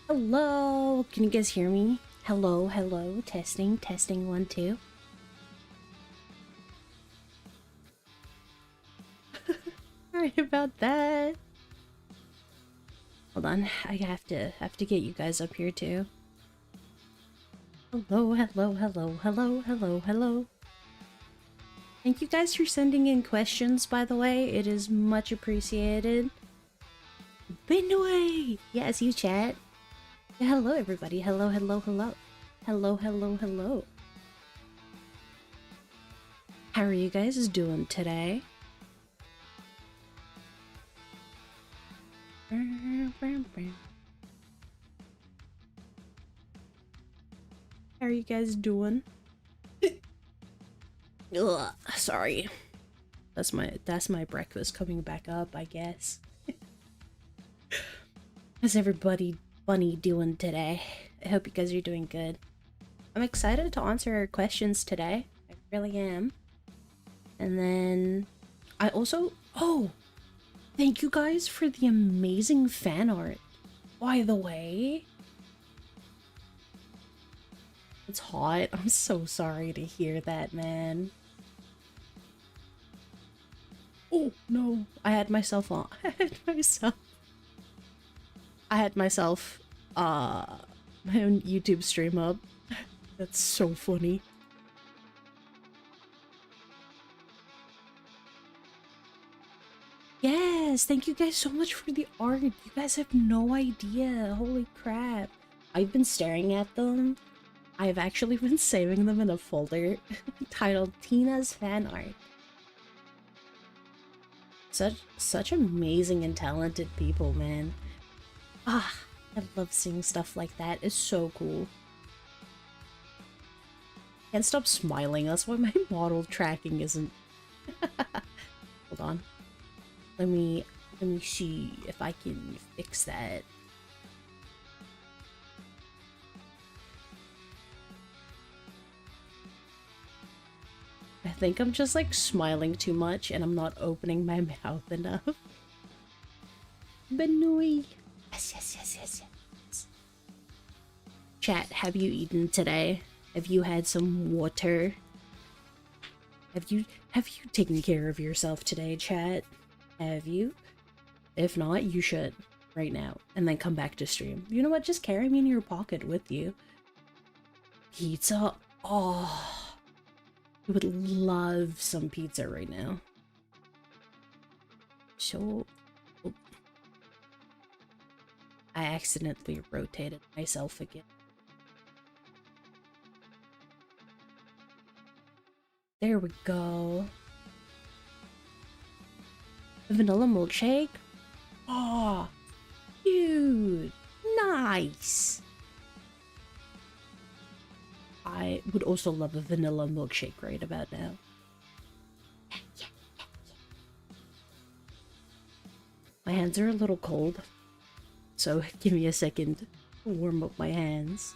Hello, can you guys hear me? Hello, hello, testing, testing, 1, 2. Sorry about that. Hold on, I have to get you guys up here too. Hello, hello, hello, hello, hello, hello. Thank you guys for sending in questions, by the way. It is much appreciated. Binway! Yes, you chat. Hello, everybody. Hello, hello, hello. Hello, hello, hello. How are you guys doing today? How are you guys doing? Ugh, sorry. That's my breakfast coming back up, I guess. How's everybody bunny doing today? I hope you guys are doing good. I'm excited to answer questions today. I really am. And then I also thank you guys for the amazing fan art. By the way, it's hot. I'm so sorry to hear that, man. Oh no, I had myself on. I had myself my own YouTube stream up. That's so funny. Yes, thank you guys so much for the art. You guys have no idea. Holy crap. I've been staring at them. I've actually been saving them in a folder titled Tina's Fan Art. Such amazing and talented people, man. Ah, I love seeing stuff like that. It's so cool. Can't stop smiling. That's why my model tracking isn't. Hold on. Let me see if I can fix that. I think I'm just like smiling too much and I'm not opening my mouth enough. Benui. Yes. Chat, have you eaten today? Have you had some water? Have you taken care of yourself today, chat? Have you? If not, you should right now and then come back to stream. You know what? Just carry me in your pocket with you. Pizza. Oh, I would love some pizza right now. So, oh. I accidentally rotated myself again. There we go. Vanilla milkshake? Oh, dude, nice. I would also love a vanilla milkshake right about now. My hands are a little cold, so give me a second to warm up my hands.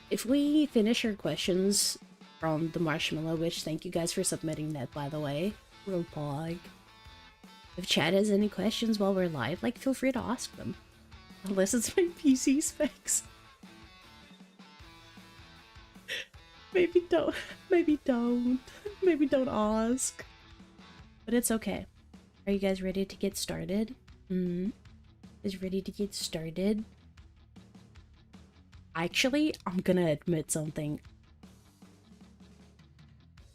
If we finish our questions from the Marshmallow Witch, thank you guys for submitting that, by the way. Real pog. If chat has any questions while we're live, like, feel free to ask them. Unless it's my PC specs. Maybe don't ask. But it's okay. Are you guys ready to get started? Is ready to get started? Actually, I'm gonna admit something.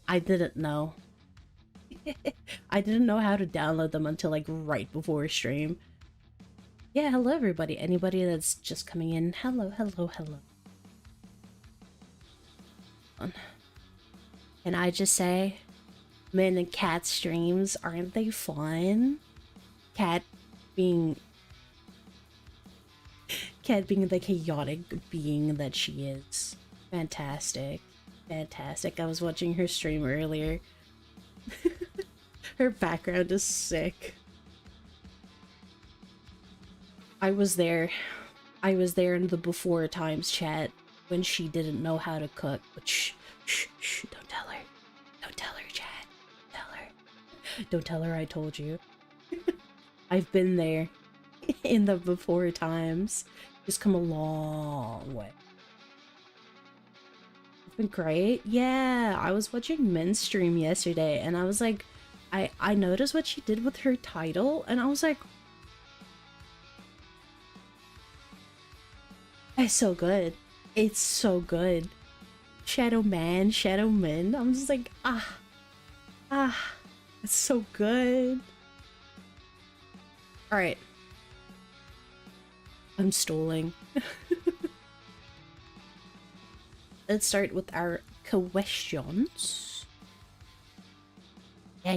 I didn't know. I didn't know how to download them until like right before stream. Yeah, hello everybody. Anybody that's just coming in, hello. Can I just say, Min and Cat streams, aren't they fun? Cat being the chaotic being that she is. Fantastic. I was watching her stream earlier. Her background is sick. I was there in the before times chat when she didn't know how to cook. But shh, don't tell her. Don't tell her, chat. Don't tell her I told you. I've been there. in the before times. Just come a long way. It's been great. Yeah, I was watching Min's stream yesterday and I was like, I noticed what she did with her title and I was like, it's so good. It's so good. Shadow Man, Shadow Min. I'm just like, it's so good. Alright. I'm stalling. Let's start with our questions. Yeah.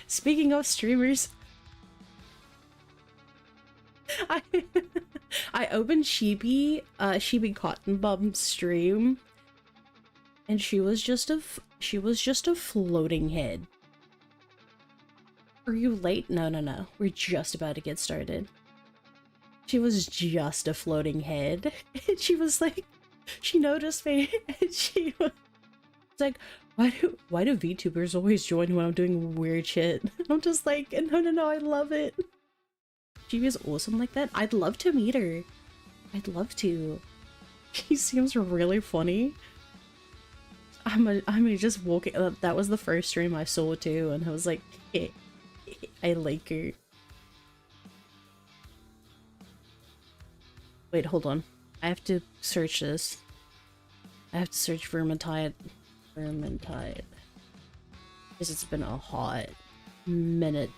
Speaking of streamers, I opened Sheepy Cotton Bum's stream, and she was just a floating head. Are you late? No. We're just about to get started. She was just a floating head, and she was like, she noticed me, and she was like, why do VTubers always join when I'm doing weird shit? I'm just like, no, I love it. She was awesome like that. I'd love to meet her. I'd love to. She seems really funny. I'm just walking. That was the first stream I saw too, and I was like, I like her. Wait, hold on. I have to search this. I have to search Vermintide. Because it's been a hot minute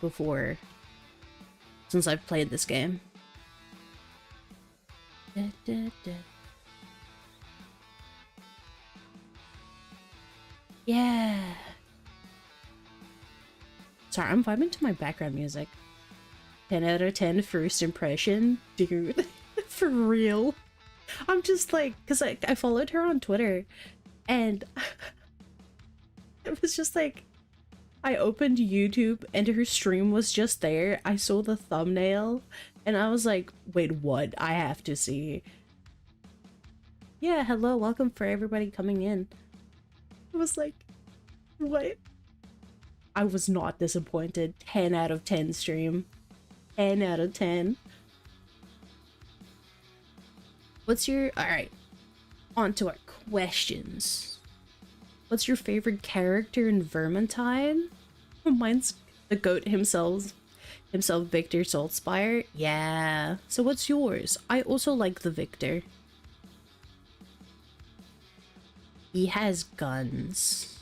since I've played this game. Yeah. Sorry, I'm vibing to my background music. 10 out of 10 first impression. Dude, for real. I'm just like, because I followed her on Twitter, and it was just like, I opened YouTube and her stream was just there. I saw the thumbnail and I was like, wait, what? I have to see. Yeah, hello, welcome for everybody coming in. I was like, what? I was not disappointed. 10 out of 10 stream. 10 out of 10. What's your... Alright. On to our questions. What's your favorite character in Vermintide? Mine's the goat himself, Victor Saltspire. Yeah. So what's yours? I also like the Victor. He has guns.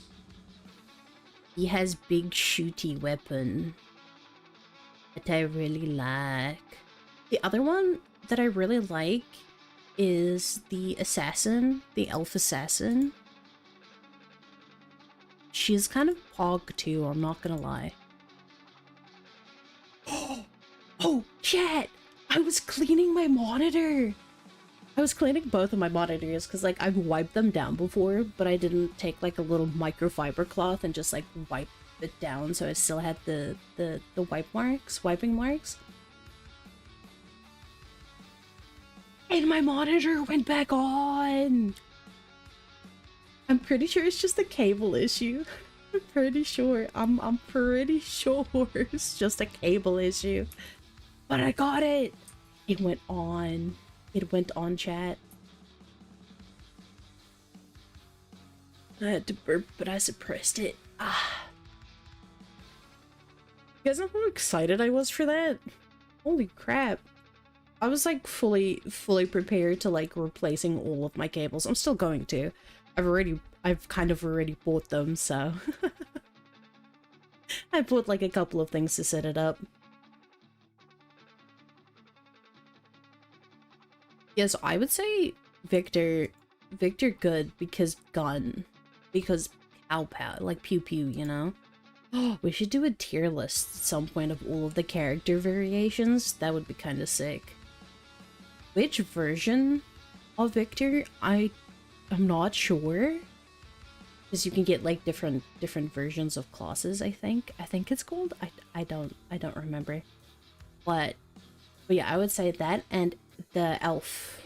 He has big shooty weapon that I really like. The other one that I really like is the assassin, the elf assassin. She's kind of pog too, I'm not gonna lie. Oh, chat! I was cleaning my monitor! I was cleaning both of my monitors because, like, I've wiped them down before, but I didn't take, like, a little microfiber cloth and just, like, wipe it down so I still had the wiping marks. And my monitor went back on! I'm pretty sure it's just a cable issue. I'm pretty sure. I'm pretty sure it's just a cable issue. But I got it! It went on. It went on, chat. I had to burp, but I suppressed it. Ah. You guys know how excited I was for that? Holy crap. I was like fully prepared to like replacing all of my cables. I'm still going to. I've kind of already bought them, so I bought like a couple of things to set it up. Yes, I would say Victor good because gun, because pow, like pew pew, you know? Oh, we should do a tier list at some point of all of the character variations. That would be kind of sick. Which version of Victor? I'm not sure. Because you can get like different versions of classes, I think. I think it's called. I don't remember. But yeah, I would say that, and the elf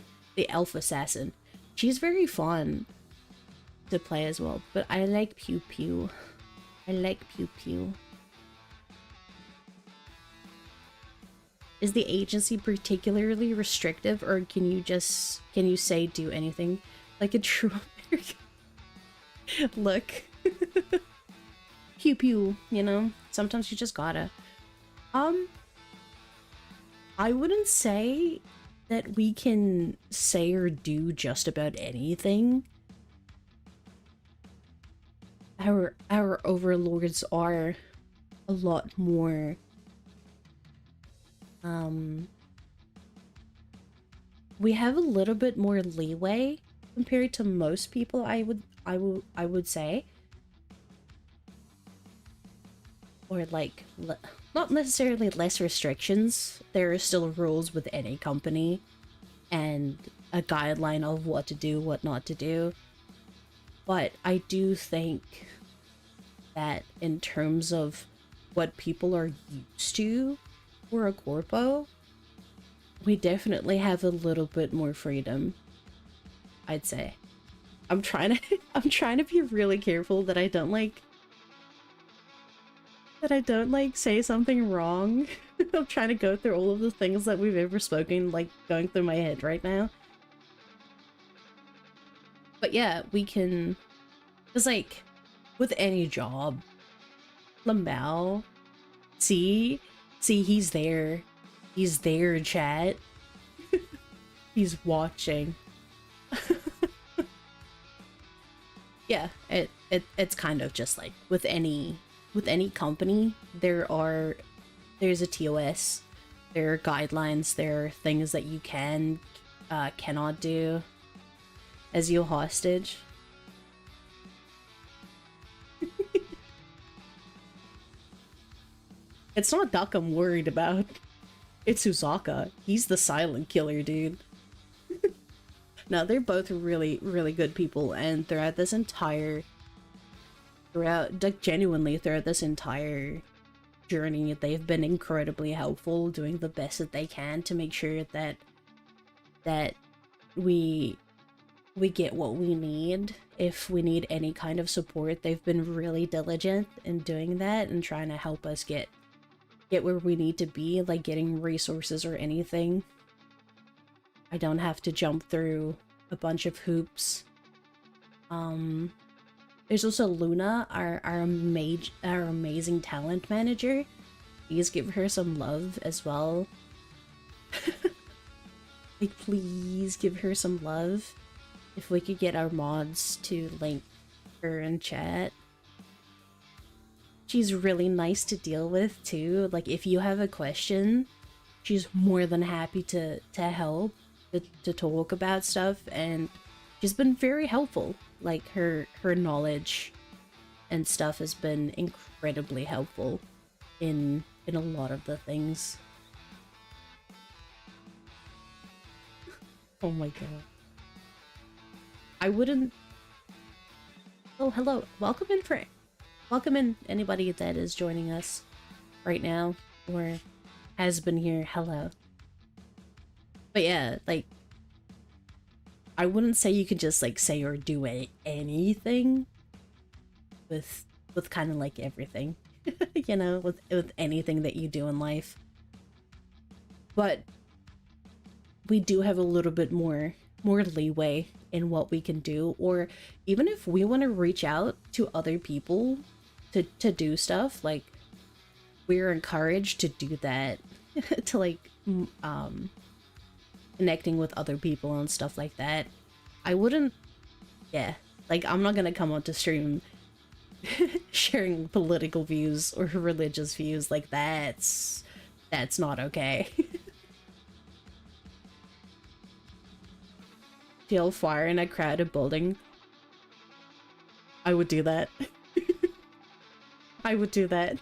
assassin. She's very fun to play as well. But I like pew pew. I like pew pew. is the agency particularly restrictive, or can you say do anything like a true American? Look. Pew pew, you know? Sometimes you just gotta. I wouldn't say that we can say or do just about anything. Our overlords are a lot more we have a little bit more leeway compared to most people, I would say. Or like not necessarily less restrictions. There are still rules with any company and a guideline of what to do, what not to do. But I do think that in terms of what people are used to for a corpo, we definitely have a little bit more freedom, I'd say. I'm trying to be really careful that I don't say something wrong. I'm trying to go through all of the things that we've ever spoken, like going through my head right now. But yeah, we can, it's like with any job, Lamau, see, he's there, chat. He's watching. Yeah, it's kind of just like with any company, there's a TOS, there are guidelines, there are things that you cannot do as your hostage. It's not Duck I'm worried about. It's Uzaka. He's the silent killer, dude. No, they're both really, really good people, and throughout this entire journey, they've been incredibly helpful, doing the best that they can to make sure that we get what we need. If we need any kind of support, they've been really diligent in doing that and trying to help us get where we need to be, like getting resources or anything. I don't have to jump through a bunch of hoops. There's also Luna, our amazing talent manager. Please give her some love as well. Like, please give her some love. If we could get our mods to link her in chat. She's really nice to deal with too. Like, if you have a question, she's more than happy to help, to talk about stuff, and she's been very helpful. Like, her knowledge and stuff has been incredibly helpful in a lot of the things. Oh my god. I wouldn't... Oh, hello. Welcome in anybody that is joining us right now or has been here. Hello. But yeah, like, I wouldn't say you could just like say or do anything with kind of like everything, you know, with anything that you do in life. But we do have a little bit more leeway in what we can do, or even if we want to reach out to other people to do stuff, like, we're encouraged to do that. To like connecting with other people and stuff like that. I wouldn't, yeah, like, I'm not gonna come onto stream sharing political views or religious views. Like, that's not okay. Feel fire in a crowded building. I would do that. I would do that.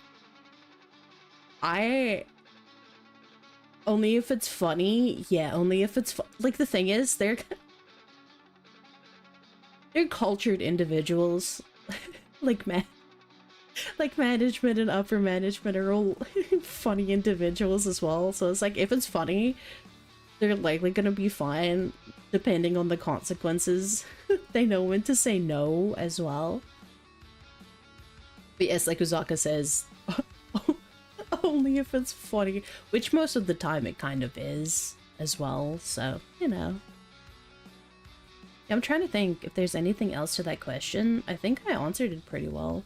Only if it's funny. Yeah, only if it's like, the thing is, they're cultured individuals. like management and upper management are all funny individuals as well. So it's like, if it's funny, they're likely gonna be fine, depending on the consequences. They know when to say no as well. But yes, like Uzaka says, oh only if it's funny, which most of the time it kind of is as well, so, you know. I'm trying to think if there's anything else to that question. I think I answered it pretty well.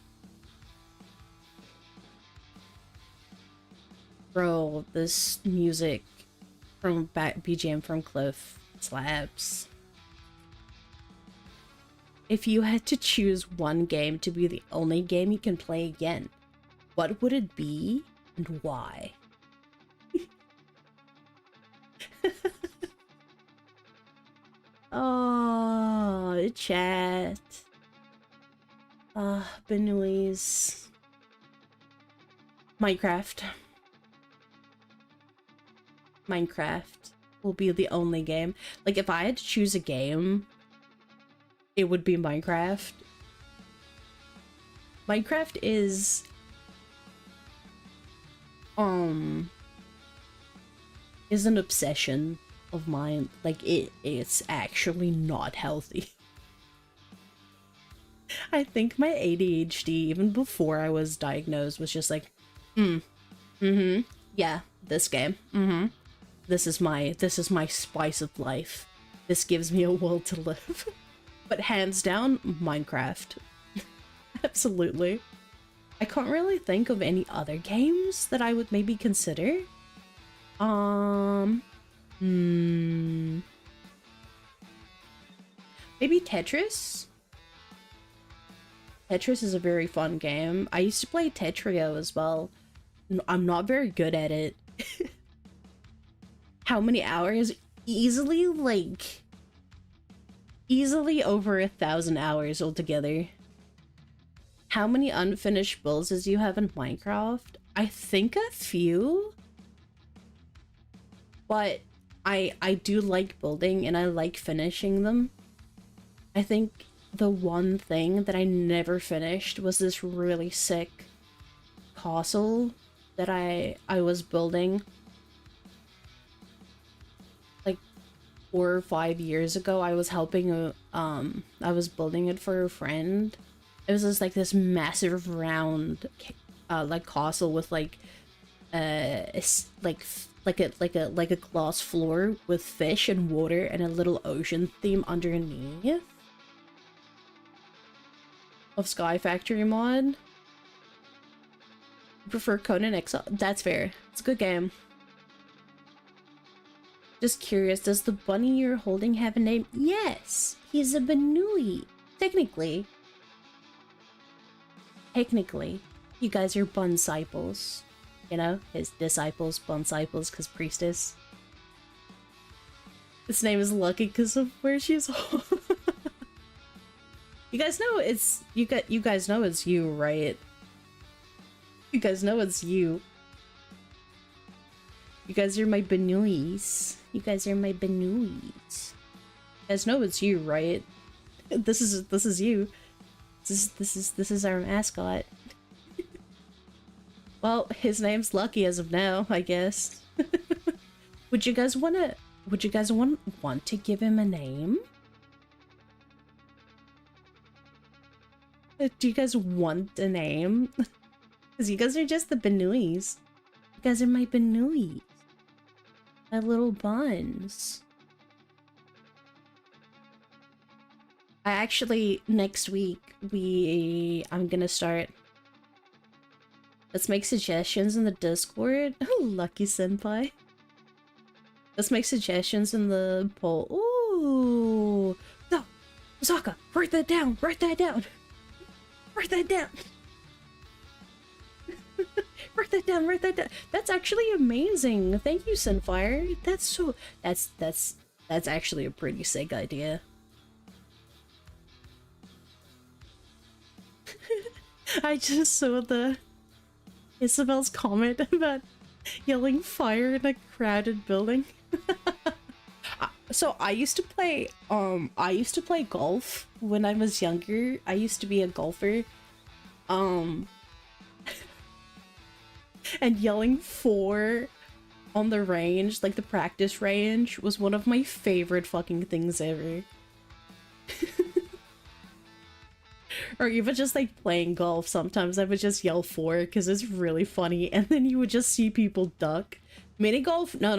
Bro, this music from BGM from Cliff slaps. If you had to choose one game to be the only game you can play again, what would it be and why? Oh, chat. Benoist. Minecraft. Minecraft will be the only game. Like, if I had to choose a game, it would be Minecraft. Minecraft is an obsession of mine. Like, it's actually not healthy. I think my ADHD, even before I was diagnosed, was just like, yeah, this game, this is my spice of life. This gives me a will to live. But hands down, Minecraft. Absolutely. I can't really think of any other games that I would maybe consider. Maybe Tetris? Tetris is a very fun game. I used to play Tetrio as well. I'm not very good at it. How many hours? Easily, like... Easily over 1,000 hours altogether. How many unfinished builds do you have in Minecraft? I think a few. But I do like building and I like finishing them. I think the one thing that I never finished was this really sick castle that I was building like 4 or 5 years ago. I was helping I was building it for a friend. It was just like this massive round like castle with like a glass floor with fish and water and a little ocean theme underneath. Of Sky Factory mod. You prefer Conan Exile? That's fair. It's a good game. Just curious, does the bunny you're holding have a name? Yes! He's a Banui. Technically. Technically. You guys are Bun-cyples. You know? His disciples, Bun-cyples, because priestess. Its name is Lucky because of where she's You guys know it's you guys know it's you, right? You guys know it's you. You guys are my Benuis. You guys are my Benuis. You guys know it's you, right? This is you. This is our mascot. Well, his name's Lucky as of now, I guess. Would you guys want to give him a name? Do you guys want a name? Because you guys are just the Benuis. You guys are my Benuis. My little buns. I actually, next week, I'm gonna start. Let's make suggestions in the Discord. Lucky senpai. Let's make suggestions in the poll. Ooh! No! Zaka! Write that down! Write that down! Write that down! Write that down, write that down. That's actually amazing. Thank you, Sunfire. That's actually a pretty sick idea. I just saw the Isabel's comment about yelling fire in a crowded building. So I used to play golf when I was younger. I used to be a golfer. And yelling "four" on the range, like the practice range, was one of my favorite fucking things ever. Or even just like playing golf, sometimes I would just yell four because it's really funny, and then you would just see people duck. Mini golf? No,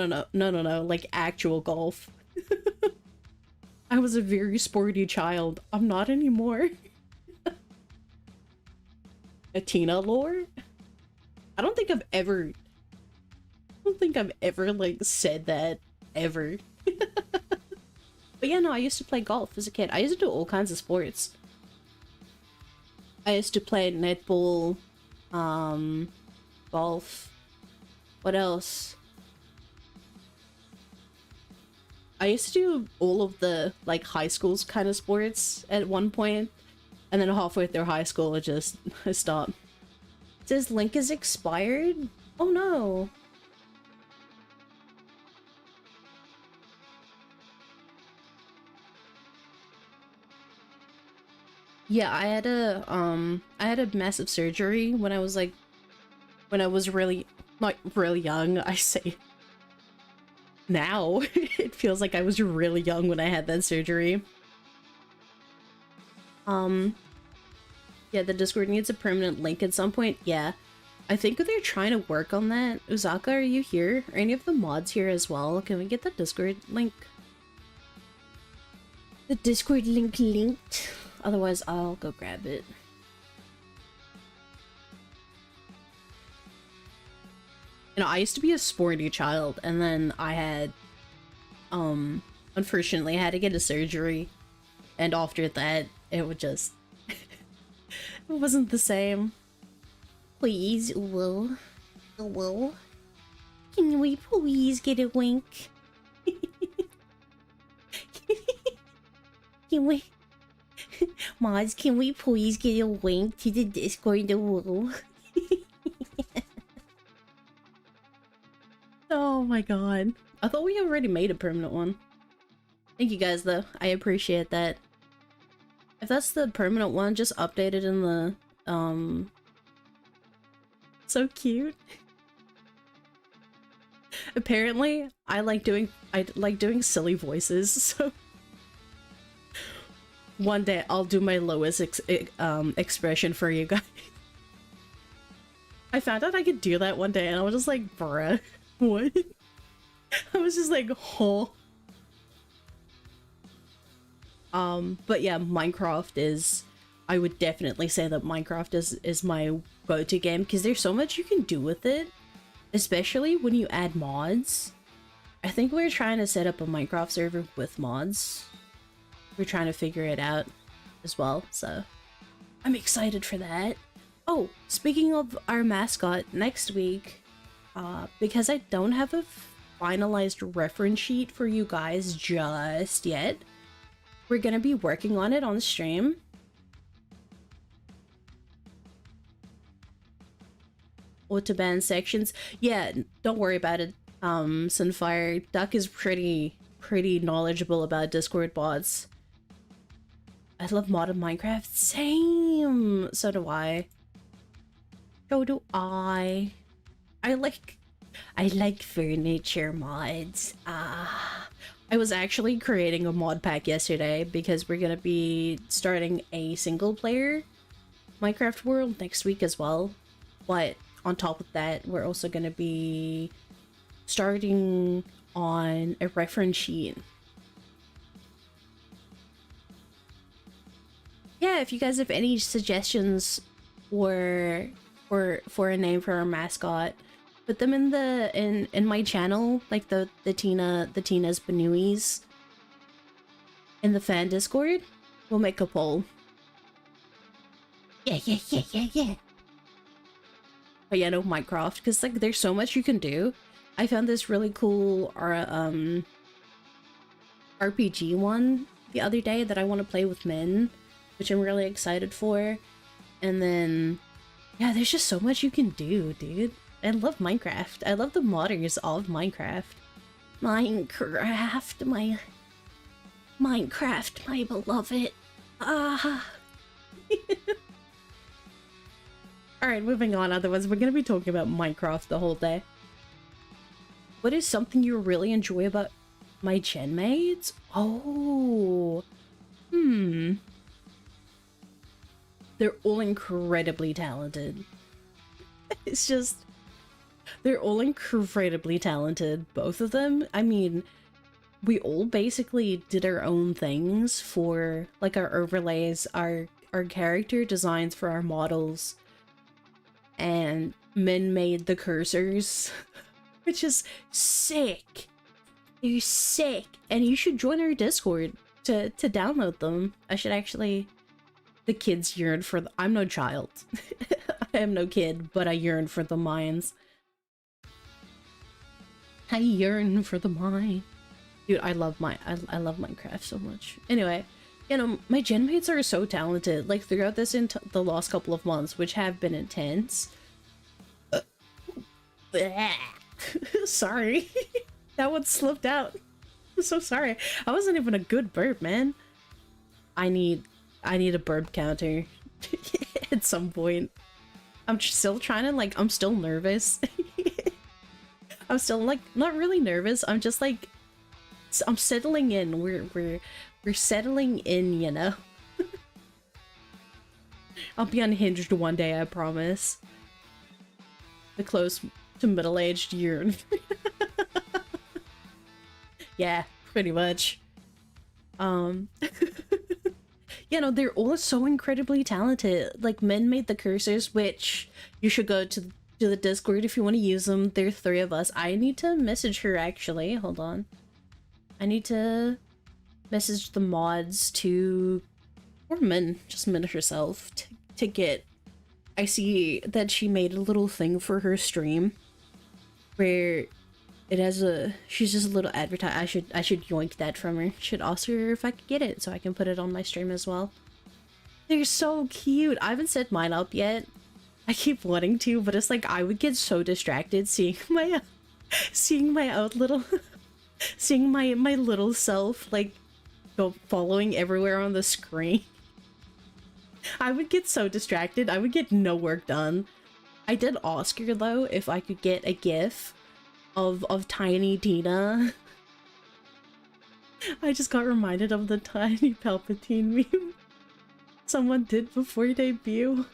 like actual golf. I was a very sporty child. I'm not anymore. A Tina lore? I don't think I've ever like said that ever. But yeah, no, I used to play golf as a kid. I used to do all kinds of sports. I used to play netball, golf. What else? I used to do all of the like high school's kind of sports at one point, and then halfway through high school it just stopped. It says link is expired? Oh no. Yeah, I had a massive surgery when I was like, when I was really, not really young, I say. Now, it feels like I was really young when I had that surgery. Yeah, the Discord needs a permanent link at some point. Yeah, I think they're trying to work on that. Uzaka, are you here? Are any of the mods here as well? Can we get the Discord link? The Discord link linked. Otherwise, I'll go grab it. You know, I used to be a sporty child, and then I had, unfortunately, I had to get a surgery. And after that, it would just... it wasn't the same. Please, Will. Will? Can we please get a wink? Can we... Mods, can we please get a wink to the Discord, Will? Oh my god. I thought we already made a permanent one. Thank you guys though. I appreciate that. If that's the permanent one, just update it in the so cute. Apparently, I like doing silly voices, so one day I'll do my lowest expression for you guys. I found out I could do that one day and I was just like, bruh. What? I was just like, huh. But yeah, Minecraft is... I would definitely say that Minecraft is my go-to game because there's so much you can do with it. Especially when you add mods. I think we're trying to set up a Minecraft server with mods. We're trying to figure it out as well, so... I'm excited for that. Oh, speaking of our mascot, next week... because I don't have a finalized reference sheet for you guys just yet, we're gonna be working on it on stream. Autoban sections. Yeah, don't worry about it, Sunfire. Duck is pretty knowledgeable about Discord bots. I love modded Minecraft. Same! So do I. So do I. I like furniture mods. I was actually creating a mod pack yesterday because we're gonna be starting a single player Minecraft world next week as well. But on top of that, we're also gonna be starting on a reference sheet. Yeah, if you guys have any suggestions for a name for our mascot, put them in the in my channel, like the Tina's Banuis in the fan Discord. We'll make a poll. Yeah. But yeah, no, Minecraft, because like there's so much you can do. I found this really cool RPG one the other day that I want to play with Min, which I'm really excited for. And then yeah, there's just so much you can do, dude. I love Minecraft. I love the modders of Minecraft. Minecraft, my beloved. Alright, moving on, otherwise we're gonna be talking about Minecraft the whole day. What is something you really enjoy about my gen mates? Oh. they're all incredibly talented. It's just, they're all incredibly talented, both of them. I mean, we all basically did our own things for, like, our overlays, our character designs for our models, and Min made the cursors, which is sick. They're sick, and you should join our Discord to download them. I should actually... The kids yearn for the... I'm no child. I am no kid, but I yearn for the mines. I yearn for the mine. Dude, I love Minecraft so much. Anyway, you know, my gen mates are so talented. Like, throughout this the last couple of months, which have been intense. Sorry. That one slipped out. I'm so sorry. I wasn't even a good burp, man. I need a burp counter at some point. I'm still trying to, like, I'm still nervous. I'm still, like, not really nervous. I'm just, like, I'm settling in. We're settling in, you know? I'll be unhinged one day, I promise. The close to middle-aged yearn. Yeah, pretty much. You know, they're all so incredibly talented. Like, Min made the cursors, which you should go to the Discord if you want to use them. There are 3 of us. I need to message her, actually. Hold on. I need to message the mods to... Or Min, just Min herself, to get... I see that she made a little thing for her stream where it has a... She's just a little advertise. I should yoink that from her. Should ask her if I could get it so I can put it on my stream as well. They're so cute. I haven't set mine up yet. I keep wanting to, but it's like I would get so distracted seeing my own little seeing my little self like go following everywhere on the screen. I would get so distracted. I would get no work done. I did ask her though if I could get a GIF of Tiny Tina. I just got reminded of the Tiny Palpatine meme someone did before debut.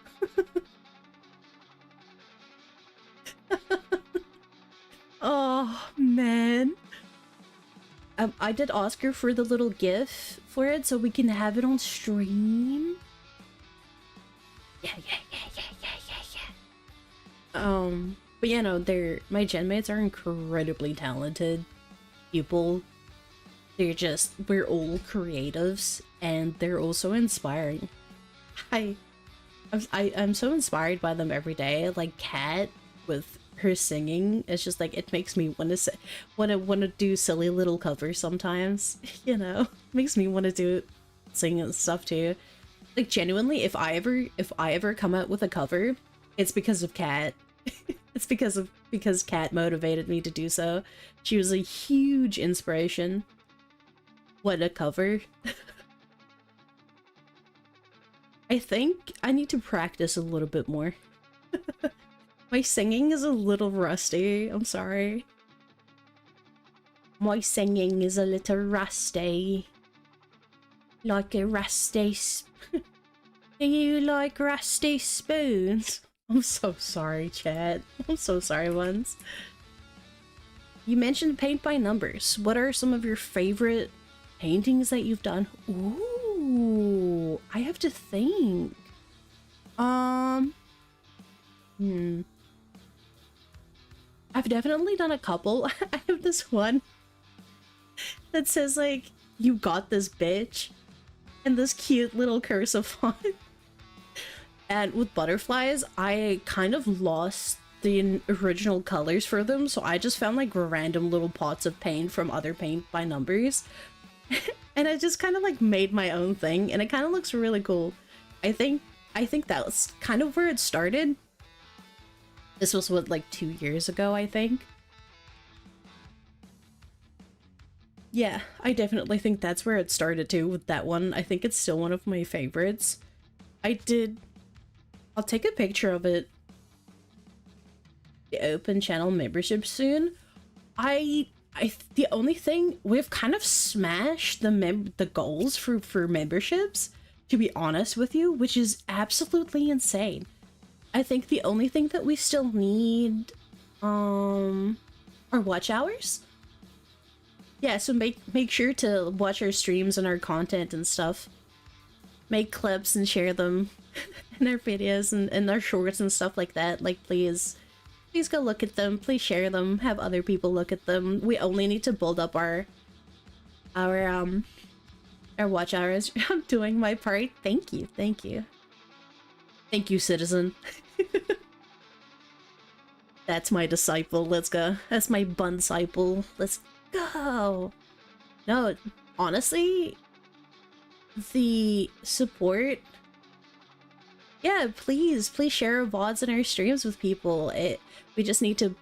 Oh man. I did ask her for the little GIF for it so we can have it on stream. Yeah. But you know, my gen mates are incredibly talented people. We're all creatives and they're also inspiring. I'm so inspired by them every day. Like Kat with her singing, it's just like it makes me want to do silly little covers sometimes. You know, it makes me want to sing and stuff too. Like genuinely, if I ever come out with a cover, it's because of Kat. It's because Kat motivated me to do so. She was a huge inspiration. What a cover. I think I need to practice a little bit more. My singing is a little rusty. I'm sorry. My singing is a little rusty. Like a rusty Do you like rusty spoons? I'm so sorry, chat. I'm so sorry, ones. You mentioned paint by numbers. What are some of your favorite paintings that you've done? Ooh, I have to think. I've definitely done a couple. I have this one that says like, "You got this, bitch," and this cute little cursive font. And with butterflies, I kind of lost the original colors for them, so I just found like random little pots of paint from other paint by numbers. And I just kind of like made my own thing, and it kind of looks really cool. I think that was kind of where it started. This was what, like 2 years ago, I think. Yeah, I definitely think that's where it started too, with that one. I think it's still one of my favorites. I'll take a picture of it. The open channel membership soon. The only thing, we've kind of smashed the goals for memberships, to be honest with you, which is absolutely insane. I think the only thing that we still need are watch hours. Yeah, so make sure to watch our streams and our content and stuff. Make clips and share them in our videos and our shorts and stuff like that. Like, please go look at them. Please share them. Have other people look at them. We only need to build up our watch hours. I'm doing my part. Thank you. Thank you. Thank you, citizen. That's my disciple. Let's go. That's my bun disciple. Let's go. No, honestly, the support. Yeah, please share our VODs and our streams with people. We just need to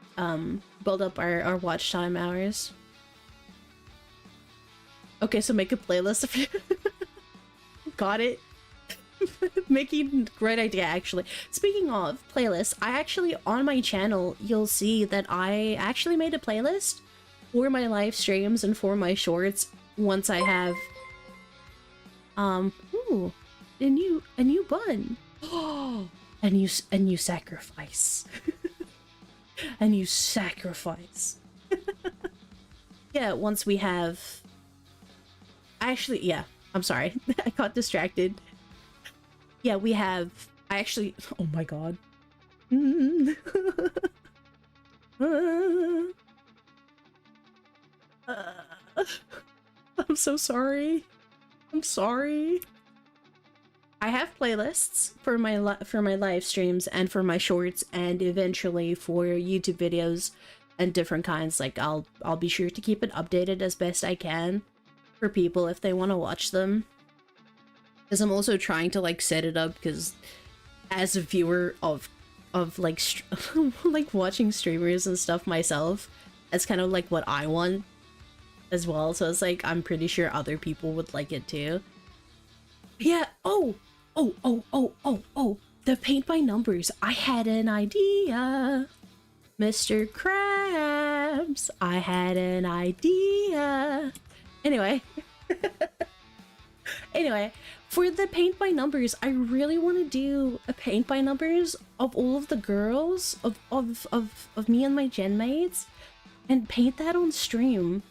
build up our watch time hours. Okay, so make a playlist if you got it. Making great idea, actually. Speaking of playlists, I actually, on my channel, you'll see that I actually made a playlist for my live streams and for my shorts once I have ooh, a new bun. Oh, and you sacrifice. And you sacrifice. Yeah, once we have actually, yeah, I'm sorry. I got distracted. Yeah, we have I actually, oh my god. I'm so sorry. I'm sorry. I have playlists for my live streams and for my shorts and eventually for YouTube videos and different kinds. Like I'll be sure to keep it updated as best I can for people if they want to watch them. Because I'm also trying to like set it up because as a viewer of like like watching streamers and stuff myself, that's kind of like what I want as well. So it's like I'm pretty sure other people would like it too. Yeah. Oh, the paint by numbers. I had an idea, Mr. Krabs. I had an idea. Anyway. Anyway, for the paint by numbers, I really want to do a paint by numbers of all of the girls of me and my gen mates and paint that on stream.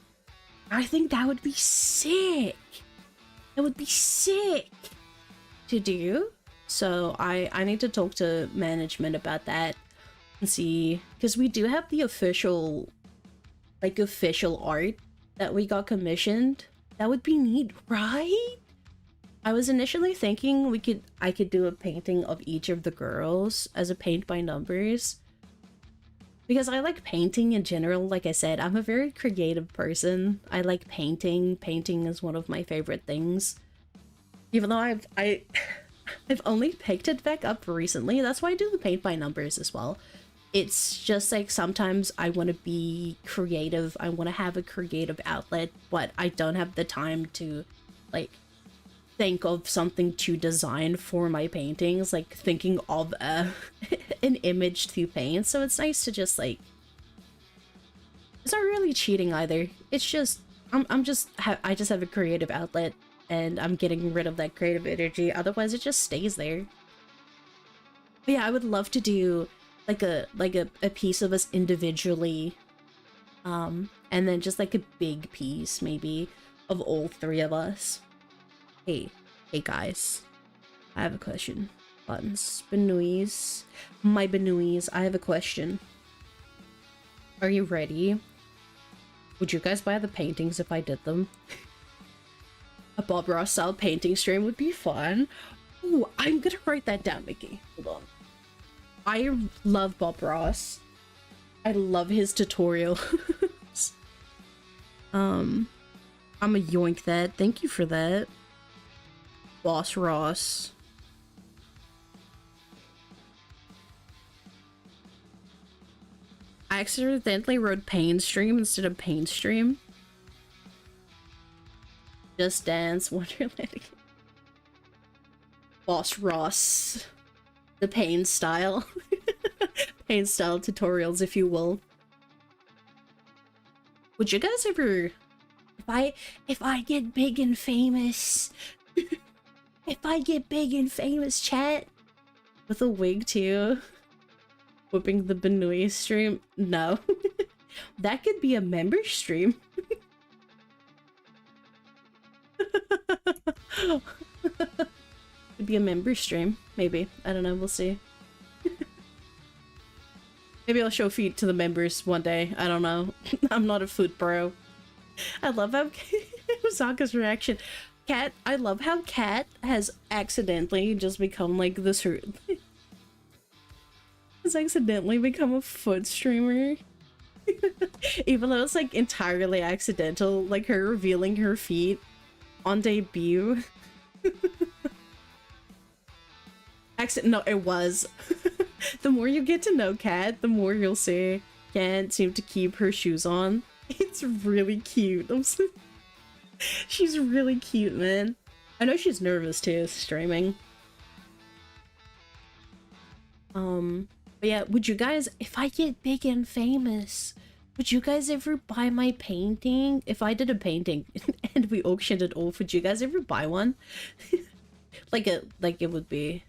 I think that would be sick. It would be sick to do. So I need to talk to management about that and see, because we do have the official art that we got commissioned. That would be neat, right? I was initially thinking I could do a painting of each of the girls as a paint by numbers. Because I like painting in general. Like I said, I'm a very creative person. I like painting. Painting is one of my favorite things. Even though I've only picked it back up recently. That's why I do the paint by numbers as well. It's just like sometimes I want to be creative. I want to have a creative outlet, but I don't have the time to like think of something to design for my paintings, like thinking of an image to paint. So it's nice to just like, it's not really cheating either. It's just I just have a creative outlet and I'm getting rid of that creative energy. Otherwise it just stays there. But yeah, I would love to do like a piece of us individually, and then just like a big piece maybe of all three of us. Hey guys, I have a question. Buttons, Benouis, my Benouis, I have a question. Are you ready? Would you guys buy the paintings if I did them? A Bob Ross style painting stream would be fun. Ooh, I'm gonna write that down, Mickey. Hold on. I love Bob Ross. I love his tutorials. I'm a yoink that. Thank you for that. Boss Ross. I accidentally wrote pain stream instead of pain stream. Just Dance, Wonderland. Boss Ross. The pain style. Pain style tutorials, if you will. Would you guys ever... If I get big and famous... If I get big and famous, chat. With a wig too. Whipping the Benui stream. No. That could be a member stream. Could be a member stream. Maybe. I don't know. We'll see. Maybe I'll show feet to the members one day. I don't know. I'm not a food bro. I love how Osaka's reaction. Cat, I love how Cat has accidentally just become like this. Has accidentally become a foot streamer. Even though it's like entirely accidental, like her revealing her feet on debut. No, it was. The more you get to know Kat, the more you'll see can't seem to keep her shoes on. It's really cute. She's really cute, man. I know she's nervous too, streaming. But yeah, would you guys, if I get big and famous, would you guys ever buy my painting? If I did a painting and we auctioned it off, would you guys ever buy one? like it would be,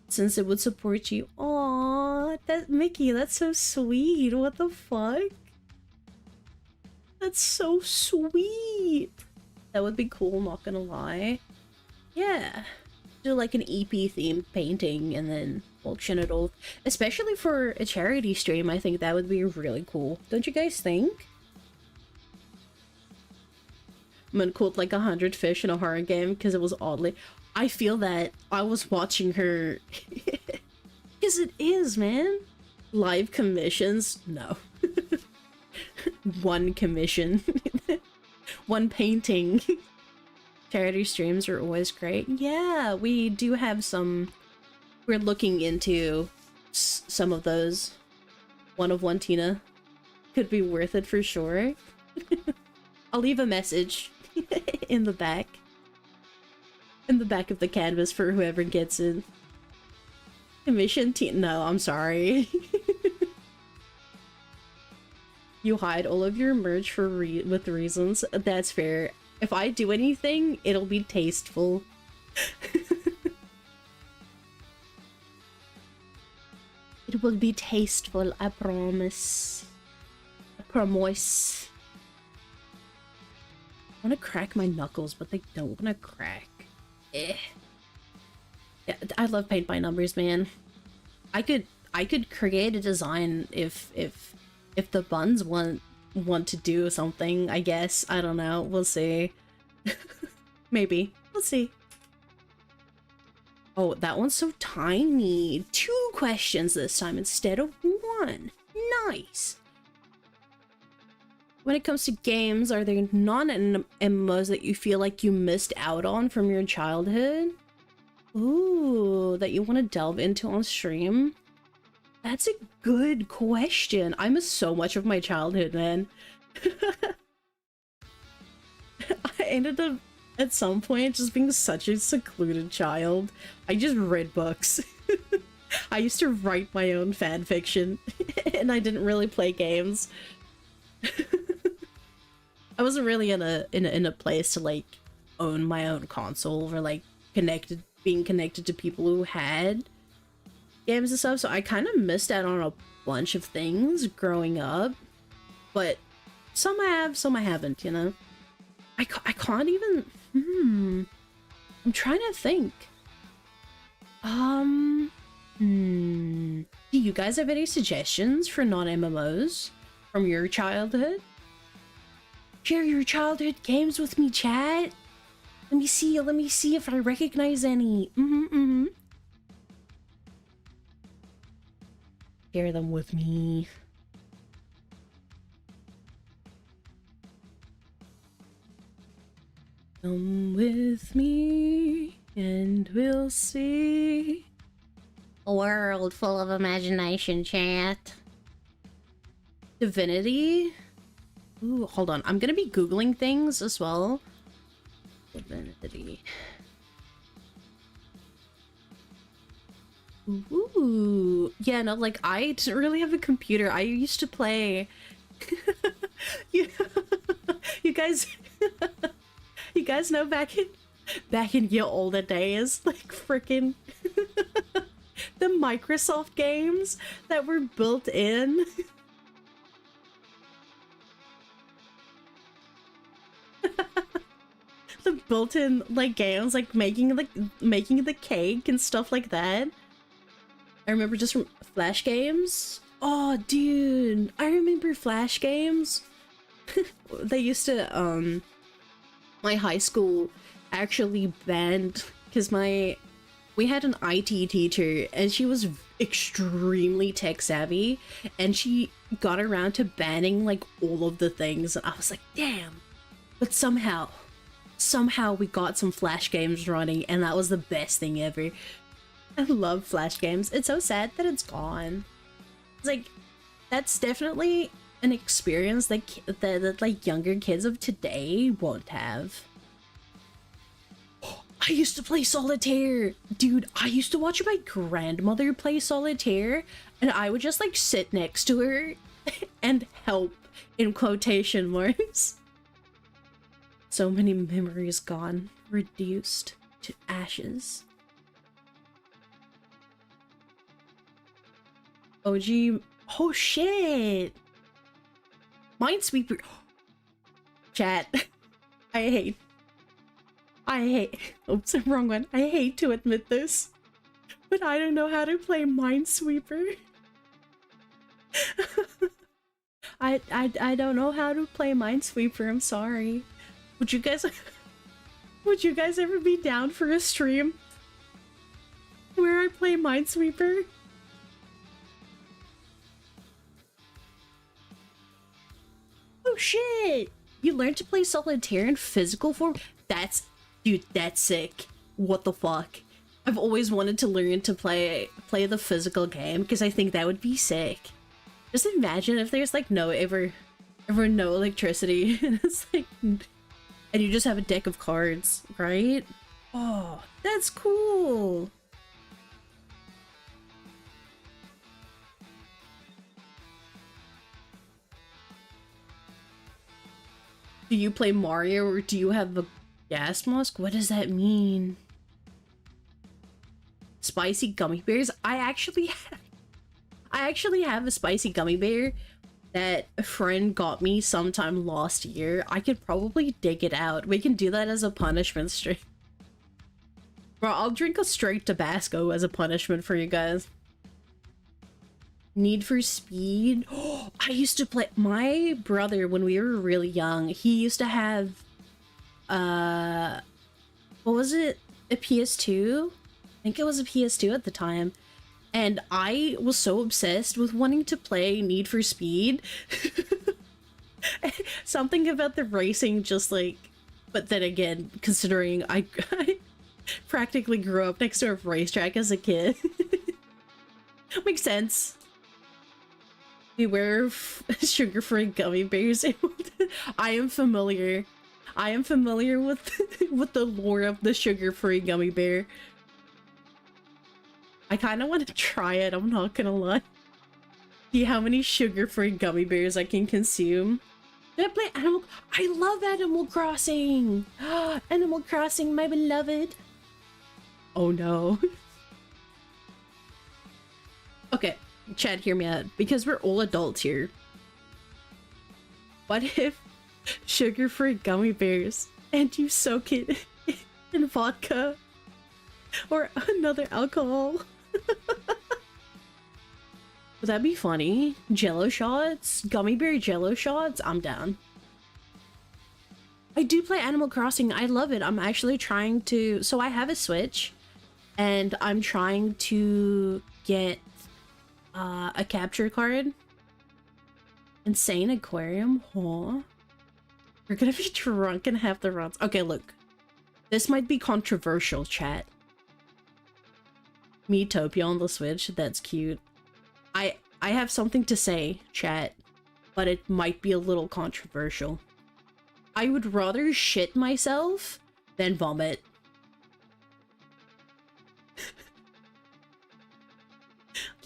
since it would support you. Aww, that Mickey, that's so sweet. What the fuck? That's so sweet. That would be cool, not gonna lie. Yeah. Do like an EP themed painting and then auction it off. Especially for a charity stream, I think that would be really cool. Don't you guys think? Min caught like 100 fish in a horror game because it was oddly. I feel that I was watching her. Because it is, man. Live commissions? No. One commission. One painting. Charity streams are always great. Yeah, we do have some. We're looking into some of those. One of one Tina. Could be worth it for sure. I'll leave a message in the back. In the back of the canvas for whoever gets it. Commission Tina. No, I'm sorry. You hide all of your merch for with reasons. That's fair. If I do anything, it'll be tasteful. It will be tasteful, I promise. I promise. I want to crack my knuckles, but they don't want to crack. Eh. Yeah, I love paint by numbers, man. I could create a design if the buns want to do something, I guess. I don't know. We'll see. Maybe. We'll see. Oh, that one's so tiny. 2 questions this time instead of 1. Nice. When it comes to games, are there non-MMOs that you feel like you missed out on from your childhood? Ooh, that you want to delve into on stream? That's a good question. I miss so much of my childhood, man. I ended up at some point just being such a secluded child. I just read books. I used to write my own fan fiction, and I didn't really play games. I wasn't really in a place to like own my own console or like being connected to people who had games and stuff, so I kind of missed out on a bunch of things growing up, but some I have, some I haven't, you know? I can't even, I'm trying to think. Do you guys have any suggestions for non-MMOs from your childhood? Share your childhood games with me, chat. Let me see if I recognize any. Share them with me. Come with me and we'll see a world full of imagination, chat. Divinity? Ooh, hold on. I'm gonna be Googling things as well. Divinity. Ooh, yeah, no, like, I didn't really have a computer. I used to play... you guys... you guys know back in... Back in ye olden days, like freaking the Microsoft games that were built in. The built-in like games, like making the cake and stuff like that. I remember just from Flash games. Oh, dude, I remember Flash games. They used to my high school actually banned, because we had an IT teacher and she was extremely tech savvy, and she got around to banning like all of the things, and I was like, damn. But somehow we got some Flash games running, and that was the best thing ever. I love Flash games. It's so sad that it's gone. It's like, that's definitely an experience that like younger kids of today won't have. I used to play solitaire! Dude, I used to watch my grandmother play solitaire, and I would just like sit next to her and help, in quotation marks. So many memories gone, reduced to ashes. OG, oh shit! Minesweeper. Chat. I hate, oops, wrong one. I hate to admit this, but I don't know how to play Minesweeper. I don't know how to play Minesweeper, I'm sorry. Would you guys ever be down for a stream where I play Minesweeper? Oh shit! You learned to play solitaire in physical form? Dude, that's sick. What the fuck? I've always wanted to learn to play the physical game, because I think that would be sick. Just imagine if there's like no electricity and it's like, and you just have a deck of cards, right? Oh, that's cool. Do you play Mario, or do you have a gas mask? What does that mean? Spicy gummy bears? I actually have a spicy gummy bear that a friend got me sometime last year. I could probably dig it out. We can do that as a punishment stream. Bro, I'll drink a straight Tabasco as a punishment for you guys. Need for Speed. Oh, I used to play. My brother, when we were really young, he used to have what was it? A PS2? I think it was a PS2 at the time. And I was so obsessed with wanting to play Need for Speed. Something about the racing just like, but then again, considering I practically grew up next to a racetrack as a kid. Makes sense. Beware of sugar-free gummy bears. I am familiar with the lore of the sugar-free gummy bear. I kind of want to try it, I'm not gonna lie. See how many sugar-free gummy bears I can consume. Did I play Animal... I love Animal Crossing! Animal Crossing, my beloved! Oh no. Okay, Chad, hear me out, because we're all adults here. What if sugar-free gummy bears and you soak it in vodka or another alcohol? Would that be funny? Jello shots? Gummy bear jello shots? I'm down. I do play Animal Crossing. I love it. I'm actually trying to... So I have a Switch, and I'm trying to get a capture card. Insane Aquarium? Huh? We're gonna be drunk and have the runs. Okay, look. This might be controversial, chat. Miitopia on the Switch, that's cute. I have something to say, chat, but it might be a little controversial. I would rather shit myself than vomit.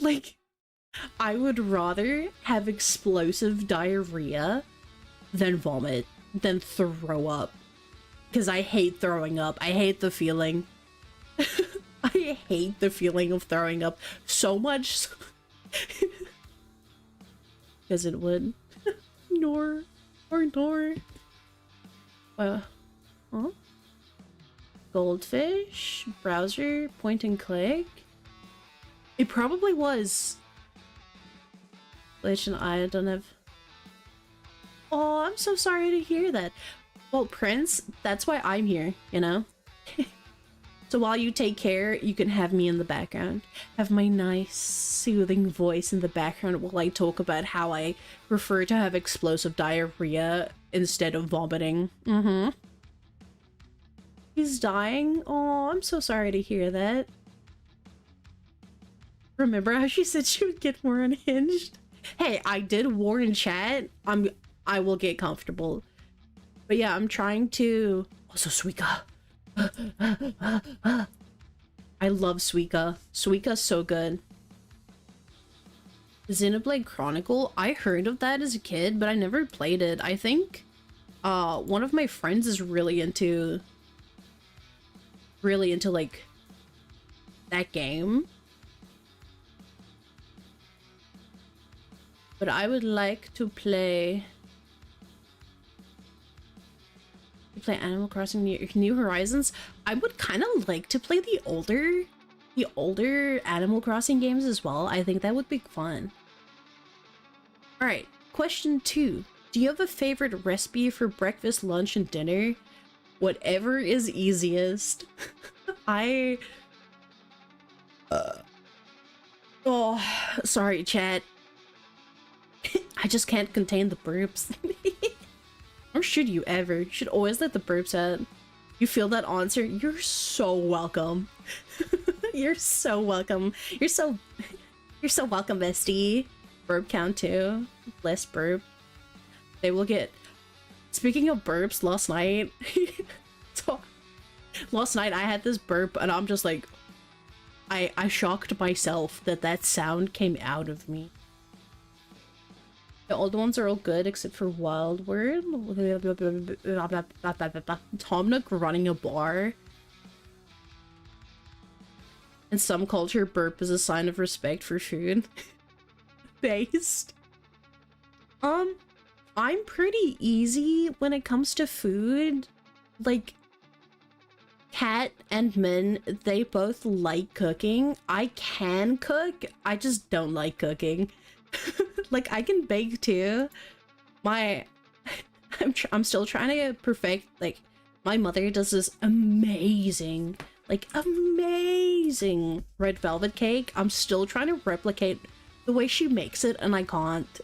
Like, I would rather have explosive diarrhea than vomit, than throw up. because I hate throwing up. I hate the feeling. I hate the feeling of throwing up so much. Because it would. Nor. Huh? Goldfish? Browser? Point and click? It probably was. Glitch and I don't have... Oh, I'm so sorry to hear that. Well, Prince, that's why I'm here, you know? So while you take care, you can have me in the background. Have my nice, soothing voice in the background while I talk about how I prefer to have explosive diarrhea instead of vomiting. He's dying? Oh, I'm so sorry to hear that. Remember how she said she would get more unhinged? Hey, I did warn chat. I will get comfortable. But yeah, I'm trying to... Also, Suika. I love Suika. Suika's so good. Xenoblade Chronicle? I heard of that as a kid, but I never played it. I think one of my friends is really into like that game. But I would like to play Animal Crossing New Horizons. I would kind of like to play the older Animal Crossing games as well. I think that would be fun. All right, question 2. Do you have a favorite recipe for breakfast, lunch, and dinner? Whatever is easiest. Oh, sorry, chat. I just can't contain the burps. Or should you ever? You should always let the burps out. You feel that answer? You're so welcome. You're so welcome. You're so welcome, bestie. Burp count too. Less burp. They will get... Speaking of burps, last night... last night I had this burp and I'm just like... I shocked myself that sound came out of me. The old ones are all good except for Wild Word. Tom Nook running a bar. In some culture, burp is a sign of respect for food. Based. I'm pretty easy when it comes to food. Like, Kat and Min, they both like cooking. I can cook, I just don't like cooking. Like, I can bake too. I'm still trying to perfect, like, my mother does this amazing red velvet cake. I'm still trying to replicate the way she makes it and I can't.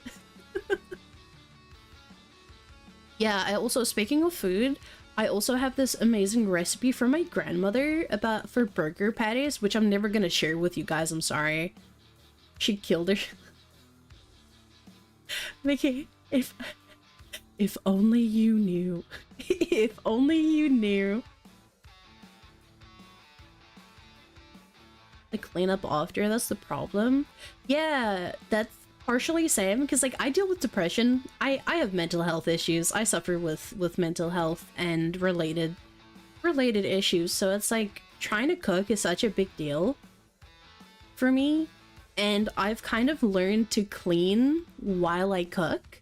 Yeah, I also, speaking of food, I also have this amazing recipe from my grandmother for burger patties, which I'm never gonna share with you guys, I'm sorry. She killed her. Mickey, if only you knew. If only you knew. The cleanup after, that's the problem. Yeah, that's partially same, because like I deal with depression. I have mental health issues. I suffer with mental health and related issues, so it's like trying to cook is such a big deal for me. And I've kind of learned to clean while I cook,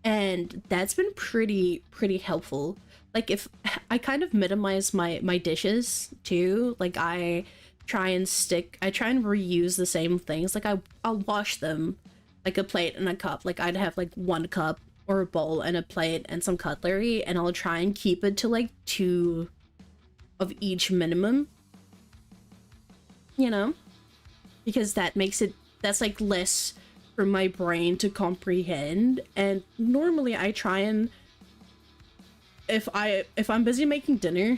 and that's been pretty helpful. Like, if I kind of minimize my dishes too, like I try and reuse the same things. Like I'll wash them, like a plate and a cup. Like I'd have like 1 cup or a bowl and a plate and some cutlery, and I'll try and keep it to like 2 of each minimum, you know? Because that's like less for my brain to comprehend. And normally I try and, if I'm busy making dinner,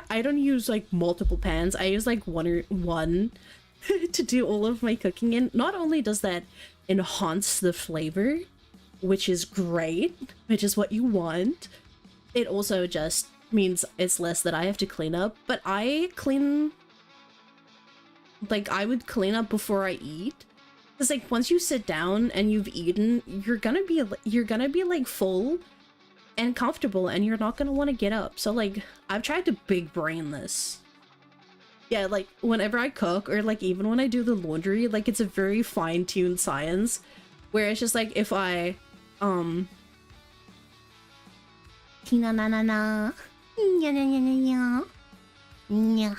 I don't use like multiple pans. I use like one to do all of my cooking in. Not only does that enhance the flavor, which is great, which is what you want, it also just means it's less that I have to clean up. But I would clean up before I eat, because like once you sit down and you've eaten, you're gonna be like full, and comfortable, and you're not gonna want to get up. So like, I've tried to big brain this. Yeah, like whenever I cook, or like even when I do the laundry, like it's a very fine-tuned science where it's just like, if I Tina na na na nya nya nya nya nya.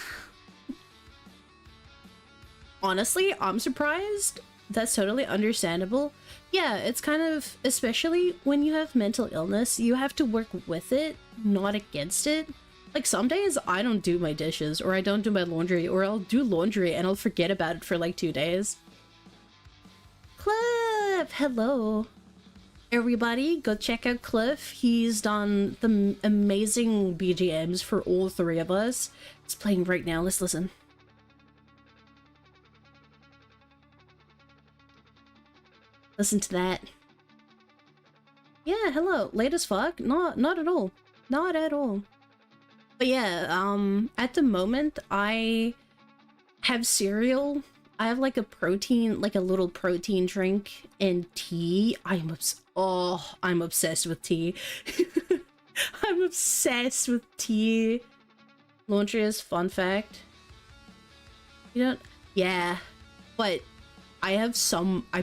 Honestly, I'm surprised. That's totally understandable. Yeah, it's kind of, especially when you have mental illness, you have to work with it, not against it. Like some days I don't do my dishes, or I don't do my laundry, or I'll do laundry and I'll forget about it for like 2 days. Cliff! Hello. Everybody, go check out Cliff. He's done the amazing BGMs for all 3 of us. It's playing right now. Let's listen. Listen to that. Yeah, hello. Late as fuck? Not at all. Not at all. But yeah, at the moment, I have cereal. I have like a protein, like a little protein drink, and tea. I'm obsessed with tea. I'm obsessed with tea. Laundry is fun fact. You know, yeah, but I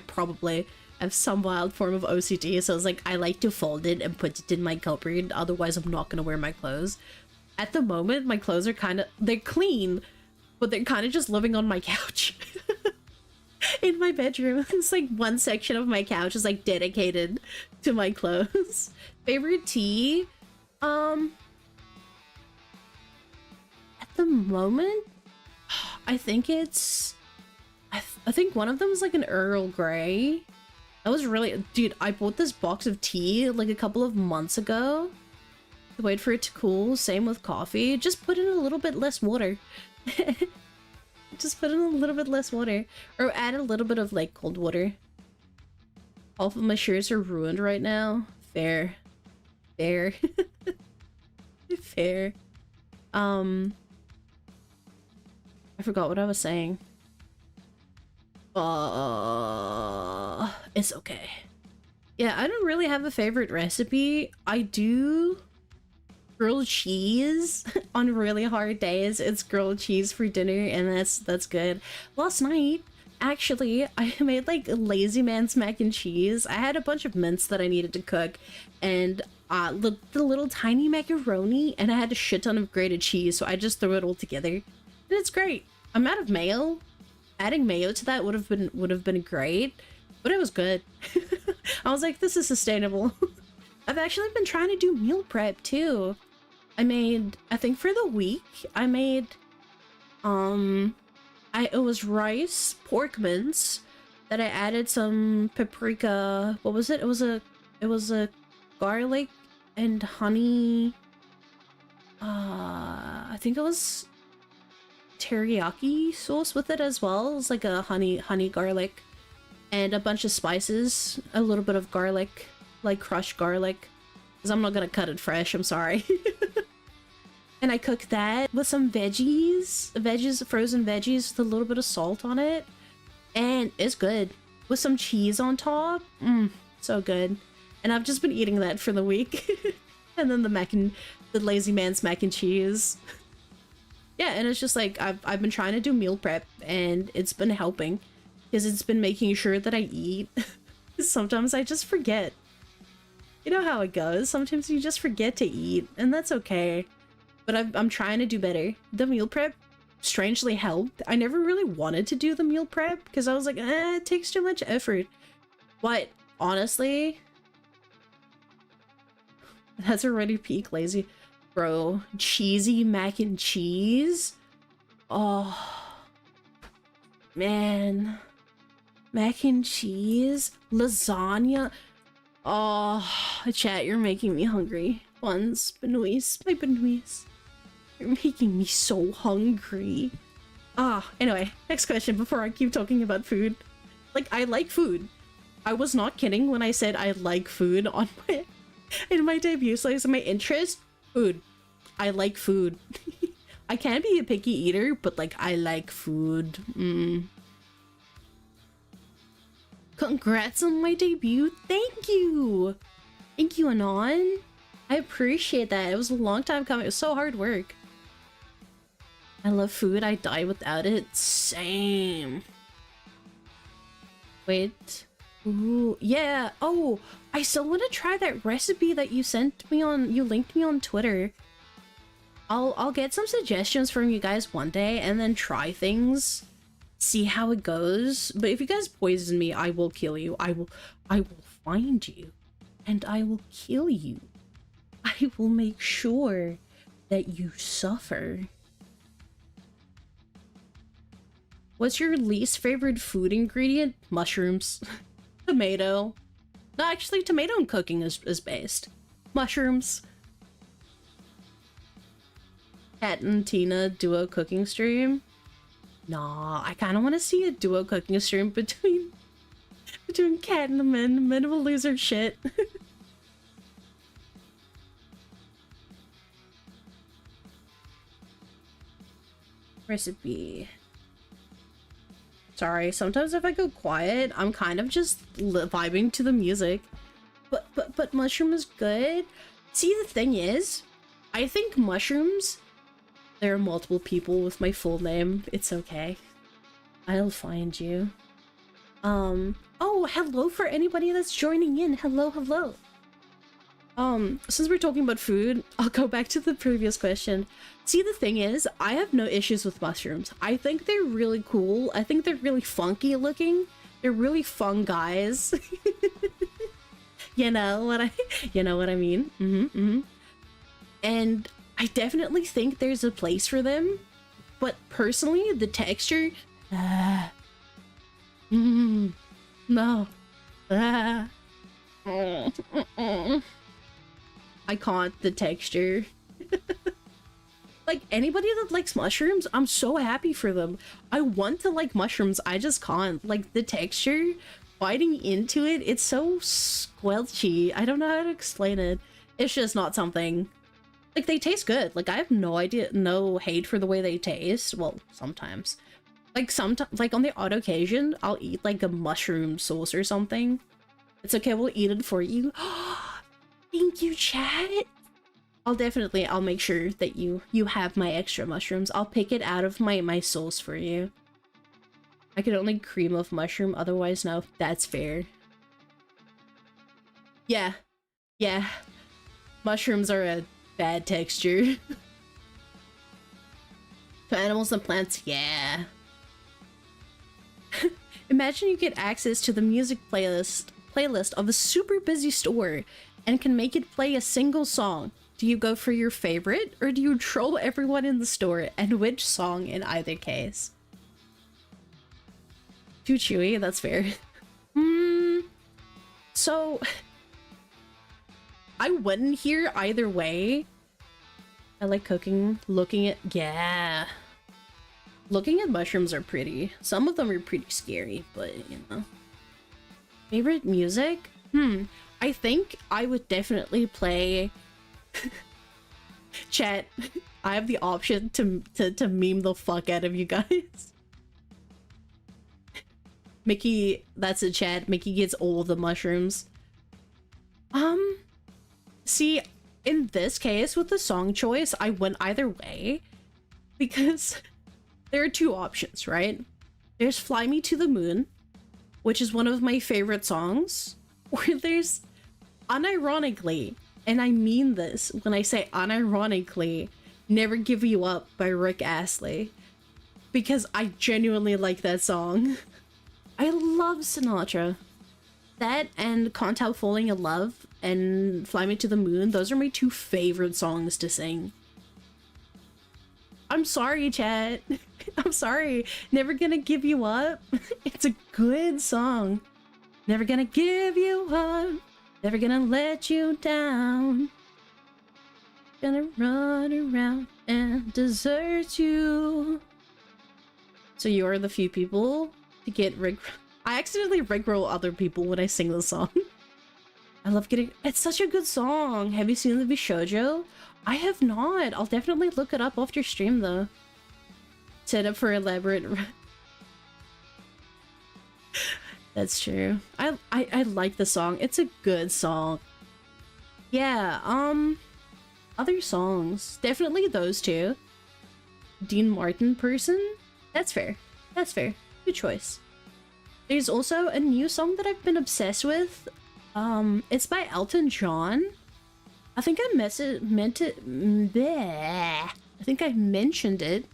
probably have some wild form of OCD, so it's like I like to fold it and put it in my cupboard, otherwise I'm not gonna wear my clothes. At the moment, my clothes are they're clean, but they're kind of just living on my couch. In my bedroom. It's like one section of my couch is like dedicated to my clothes. Favorite tea? At the moment, I think it's... I think one of them is like an Earl Grey. That was really... Dude, I bought this box of tea like a couple of months ago. Wait for it to cool. Same with coffee. Just put in a little bit less water. Just put in a little bit less water. Or add a little bit of like cold water. Half of my shirts are ruined right now. Fair. Fair. Fair. I forgot what I was saying. It's okay. Yeah, I don't really have a favorite recipe. I do grilled cheese on really hard days. It's grilled cheese for dinner, and that's good. Last night, actually, I made like a lazy man's mac and cheese. I had a bunch of mince that I needed to cook, and the little tiny macaroni, and I had a shit ton of grated cheese, so I just threw it all together, and it's great. I'm out of mayo. Adding mayo to that would have been great, but it was good. I was like, this is sustainable. I've actually been trying to do meal prep too. I think for the week, I made, it was rice, pork mince, that I added some paprika, what was it? It was a garlic and honey, I think it was teriyaki sauce with it as well. It was like a honey garlic, and a bunch of spices, a little bit of garlic, like crushed garlic, because I'm not gonna cut it fresh, I'm sorry. And I cooked that with some veggies, frozen veggies with a little bit of salt on it, and it's good. With some cheese on top, so good. And I've just been eating that for the week. And then the lazy man's mac and cheese. Yeah, and it's just like, I've been trying to do meal prep, and it's been helping, because it's been making sure that I eat. Sometimes I just forget. You know how it goes, sometimes you just forget to eat, and that's okay. But I'm trying to do better. The meal prep strangely helped. I never really wanted to do the meal prep, because I was like, it takes too much effort. But honestly, that's already peak lazy. Bro, cheesy mac and cheese? Oh, man. Mac and cheese? Lasagna? Oh, chat, you're making me hungry. Buns, Benoist, my Benoist. You're making me so hungry. Anyway, next question before I keep talking about food. Like, I like food. I was not kidding when I said I like food on in my debut. So it's my interest, food. I like food. I can be a picky eater, but like, I like food. Congrats on my debut. Thank you. Thank you, Anon. I appreciate that. It was a long time coming. It was so hard work. I love food. I die without it. Same. Wait. Ooh, yeah. Oh, I still want to try that recipe that you sent me on. You linked me on Twitter. I'll get some suggestions from you guys one day and then try things. See how it goes. But if you guys poison me, I will kill you. I will find you and I will kill you. I will make sure that you suffer. What's your least favorite food ingredient? Mushrooms. Tomato. No, actually, tomato and cooking is based. Mushrooms. Kat and Tina duo cooking stream. Nah, I kind of want to see a duo cooking stream between Kat and the men. The men will lose their shit. Recipe. Sorry, sometimes if I go quiet, I'm kind of just vibing to the music. But mushroom is good. See, the thing is, I think mushrooms, there are multiple people with my full name. It's okay. I'll find you. Oh, hello for anybody that's joining in. Hello, hello. Since we're talking about food, I'll go back to the previous question. See, the thing is, I have no issues with mushrooms. I think they're really cool. I think they're really funky looking. They're really fun guys. You know what I mean? And I definitely think there's a place for them. But personally, the texture, no. I can't, the texture. Like, anybody that likes mushrooms, I'm so happy for them. I want to like mushrooms, I just can't. Like, the texture, biting into it, it's so squelchy. I don't know how to explain it. It's just not something. Like, they taste good. Like, I have no idea, no hate for the way they taste. Well, sometimes. Like, sometimes, like, on the odd occasion, I'll eat, like, a mushroom sauce or something. It's okay, we'll eat it for you. Thank you, chat. I'll make sure that you have my extra mushrooms. I'll pick it out of my sauce for you. I could only cream of mushroom, otherwise no. That's fair. Yeah. Mushrooms are a bad texture. To animals and plants, yeah. Imagine you get access to the music playlist of a super busy store and can make it play a single song. Do you go for your favorite, or do you troll everyone in the store, and which song in either case? Too chewy, that's fair. So, I wouldn't hear either way. I like cooking, looking at mushrooms are pretty. Some of them are pretty scary, but you know. Favorite music? I think I would definitely play... Chat, I have the option to meme the fuck out of you guys. Mickey, that's a chat. Mickey gets all the mushrooms. See, in this case, with the song choice, I went either way. Because there are two options, right? There's Fly Me to the Moon, which is one of my favorite songs. Or there's, unironically, and I mean this when I say unironically, Never Give You Up by Rick Astley. Because I genuinely like that song. I love Sinatra. That and Can't Help Falling in Love and Fly Me to the Moon, those are my two favorite songs to sing. I'm sorry, chat. I'm sorry. Never Gonna Give You Up. It's a good song. Never gonna give you up. Never gonna let you down. Gonna run around and desert you. So you are the few people to get Rick. I accidentally rickroll other people when I sing the song. I love getting. It's such a good song. Have you seen the Bishoujo? I have not. I'll definitely look it up after stream though. Set up for elaborate. That's true. I like the song. It's a good song. Yeah, other songs. Definitely those two. Dean Martin person? That's fair. That's fair. Good choice. There's also a new song that I've been obsessed with. It's by Elton John. I think I meant it. Bleh. I think I mentioned it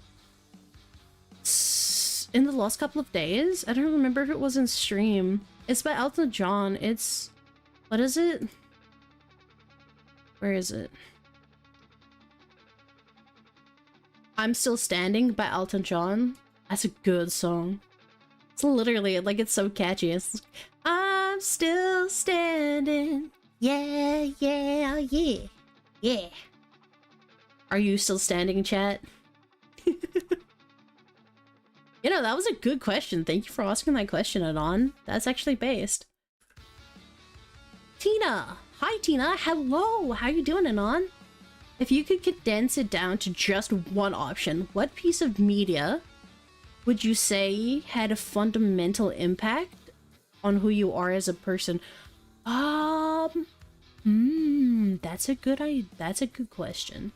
in the last couple of days. I don't remember if it was in stream. It's by Elton John. It's... what is it? Where is it? I'm Still Standing by Elton John. That's a good song. It's literally, like, it's so catchy. It's like, I'm still standing. Yeah, yeah, yeah. Yeah. Are you still standing, chat? You know, that was a good question. Thank you for asking that question, Anon. That's actually based. Tina! Hi, Tina! Hello! How you doing, Anon? If you could condense it down to just one option, what piece of media would you say had a fundamental impact on who you are as a person? That's a good question.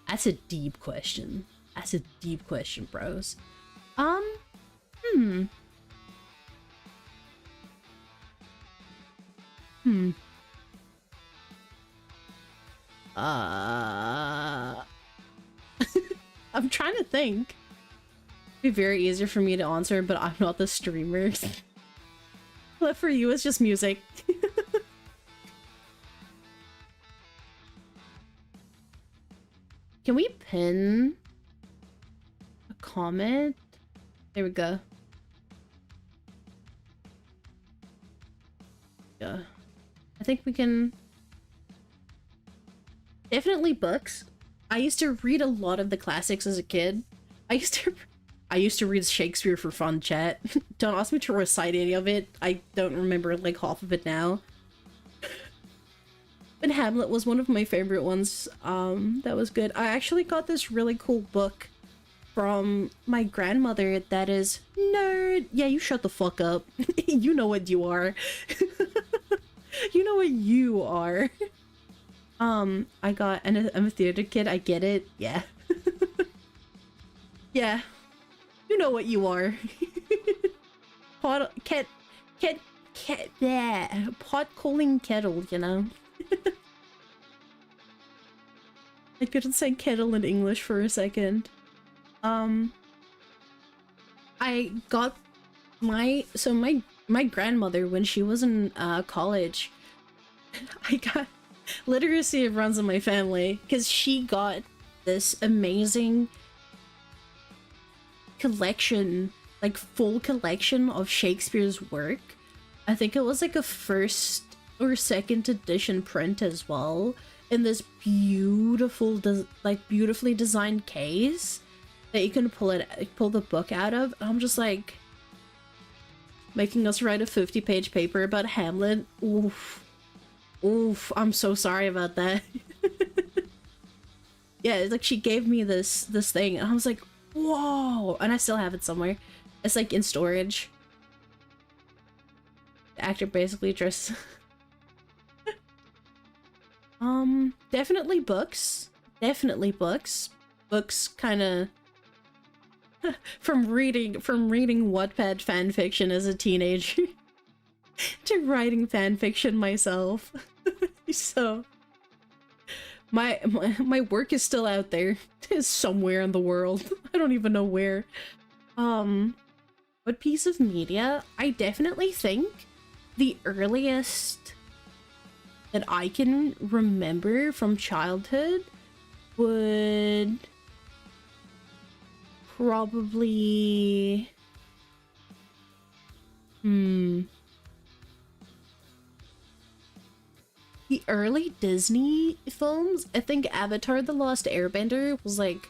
That's a deep question. That's a deep question, bros. I'm trying to think. It'd be very easy for me to answer, but I'm not the streamer. But for you, it's just music. Can we pin a comment? There we go. Yeah. I think we can... Definitely books. I used to read a lot of the classics as a kid. I used to read Shakespeare for fun, chat. Don't ask me to recite any of it. I don't remember like half of it now. But Hamlet was one of my favorite ones. That was good. I actually got this really cool book from my grandmother that is... Nerd! Yeah, you shut the fuck up. You know what you are. You know what you are. I'm a theater kid, I get it. Yeah. Yeah. You know what you are. Pot calling kettle, you know? I couldn't say kettle in English for a second. I got my grandmother, when she was in college, I got literacy runs in my family because she got this amazing collection, like full collection of Shakespeare's work. I think it was like a first or second edition print as well, in this beautiful, beautifully designed case that you can pull the book out of. I'm just like, making us write a 50-page paper about Hamlet. Oof. Oof, I'm so sorry about that. Yeah, it's like she gave me this thing and I was like, whoa, and I still have it somewhere. It's like in storage. The actor basically just definitely books. Definitely books. Books kind of from reading Wattpad fanfiction as a teenager to writing fanfiction myself. So my work is still out there. It's somewhere in the world. I don't even know where. What piece of media? I definitely think the earliest that I can remember from childhood would probably... The early Disney films, I think Avatar: The Lost Airbender was like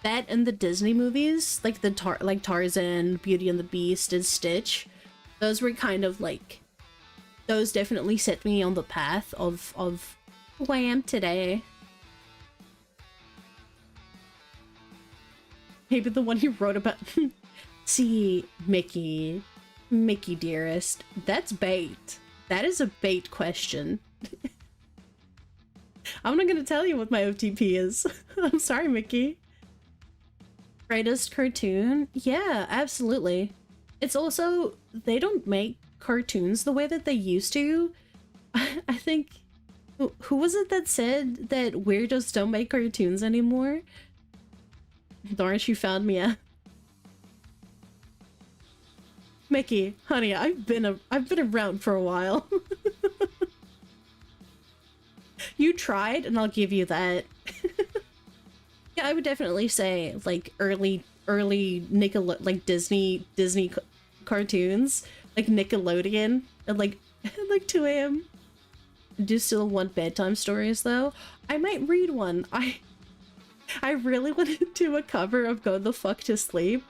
that, and the Disney movies, like the Tarzan, Beauty and the Beast, and Stitch. Those were kind of like, those definitely set me on the path of who I am today. Maybe the one you wrote about. See, Mickey dearest, that's bait. That is a bait question. I'm not gonna tell you what my OTP is. I'm sorry, Mickey. Greatest cartoon? Yeah, absolutely. It's also, they don't make cartoons the way that they used to. I think, who was it that said that weirdos don't make cartoons anymore? Darn, you found me out. Mickey, honey, I've been around for a while. You tried, and I'll give you that. Yeah, I would definitely say like early like Disney cartoons, like Nickelodeon at like 2 a.m. I do still want bedtime stories though. I might read one. I really want to do a cover of Go the Fuck to Sleep.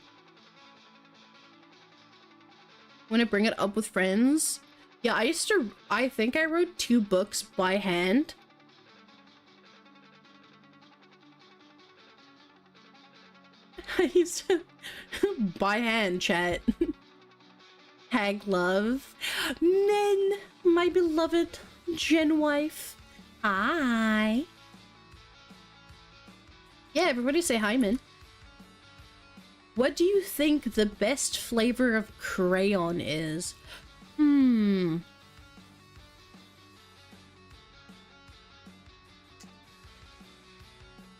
Want to bring it up with friends? Yeah, I think I wrote 2 books by hand. I used to by hand, chat. Hag love. Min, my beloved Gen wife. Hi. Yeah, everybody say hi, Min. What do you think the best flavor of crayon is?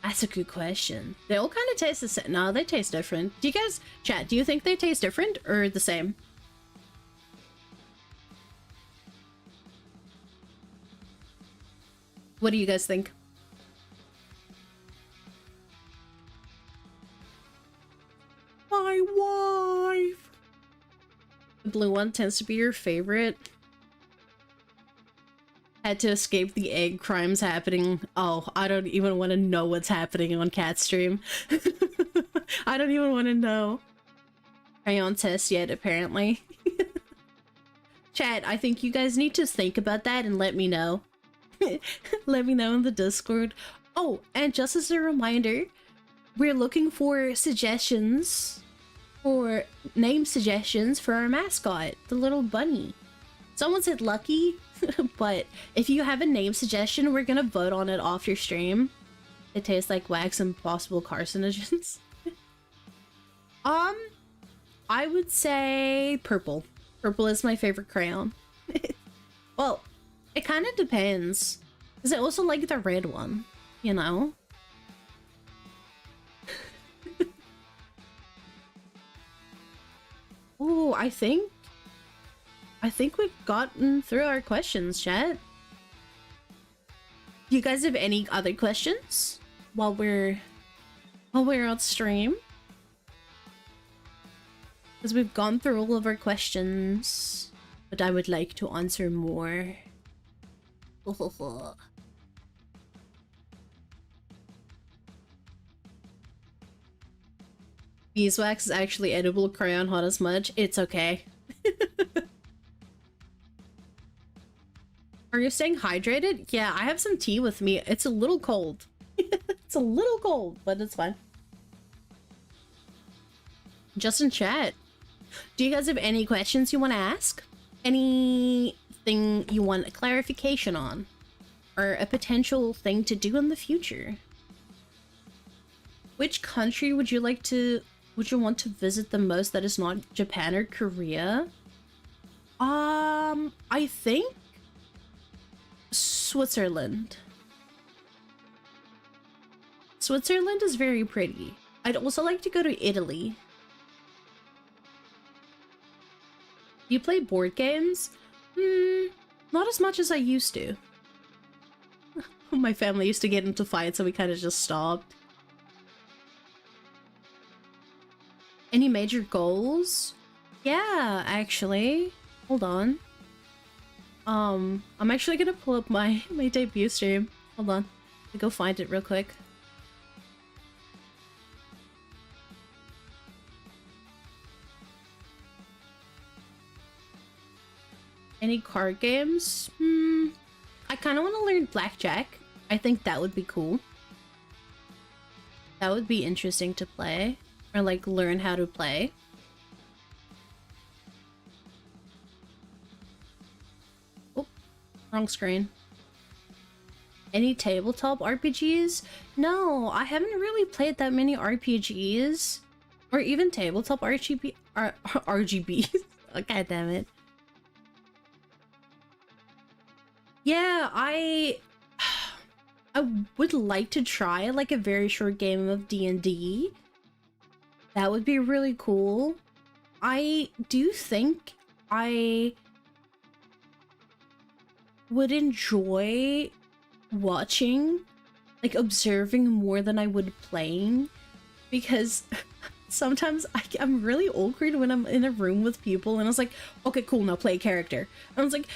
That's a good question. They all kind of taste the same. No, they taste different. Do you guys, chat, do you think they taste different or the same? What do you guys think? My wife! The blue one tends to be your favorite. Had to escape the egg crimes happening. Oh, I don't even want to know what's happening on Cat Stream. I don't even want to know. Crayon test yet, apparently. Chat, I think you guys need to think about that and let me know. Let me know in the Discord. Oh, and just as a reminder, we're looking for suggestions, or name suggestions for our mascot, the little bunny. Someone said Lucky, but if you have a name suggestion, we're gonna vote on it off your stream. It tastes like wax and possible carcinogens. I would say purple. Purple is my favorite crayon. Well, it kind of depends. Because I also like the red one, you know? Ooh, I think we've gotten through our questions, chat. Do you guys have any other questions while we're on stream? Because we've gone through all of our questions, but I would like to answer more. Beeswax is actually edible. Crayon hot as much. It's okay. Are you staying hydrated? Yeah, I have some tea with me. It's a little cold. It's a little cold, but it's fine. Just in chat. Do you guys have any questions you want to ask? Anything you want a clarification on? Or a potential thing to do in the future? Which country would you want to visit the most that is not Japan or Korea? I think Switzerland. Switzerland is very pretty. I'd also like to go to Italy. Do you play board games? Not as much as I used to. My family used to get into fights, so we kind of just stopped. Any major goals? Yeah, actually. Hold on. I'm actually gonna pull up my debut stream. Hold on. Let me go find it real quick. Any card games? I kind of want to learn blackjack. I think that would be cool. That would be interesting to play. Or like learn how to play. Oh, wrong screen. Any tabletop RPGs? No, I haven't really played that many RPGs. Or even tabletop RGBs. Oh, God damn it. Yeah, I would like to try like a very short game of D&D. That would be really cool. I do think I would enjoy watching, like observing more than I would playing, because sometimes I'm really awkward when I'm in a room with people and I was like, okay, cool, now play a character. And I was like,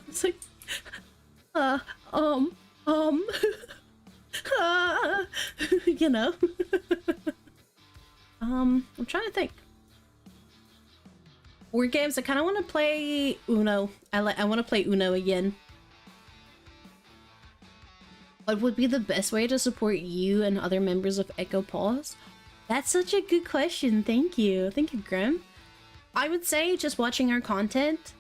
it's like, you know. I'm trying to think. Board games, I kind of want to play Uno. I want to play Uno again. What would be the best way to support you and other members of Echo Pause? That's such a good question. Thank you. Thank you, Grim. I would say just watching our content,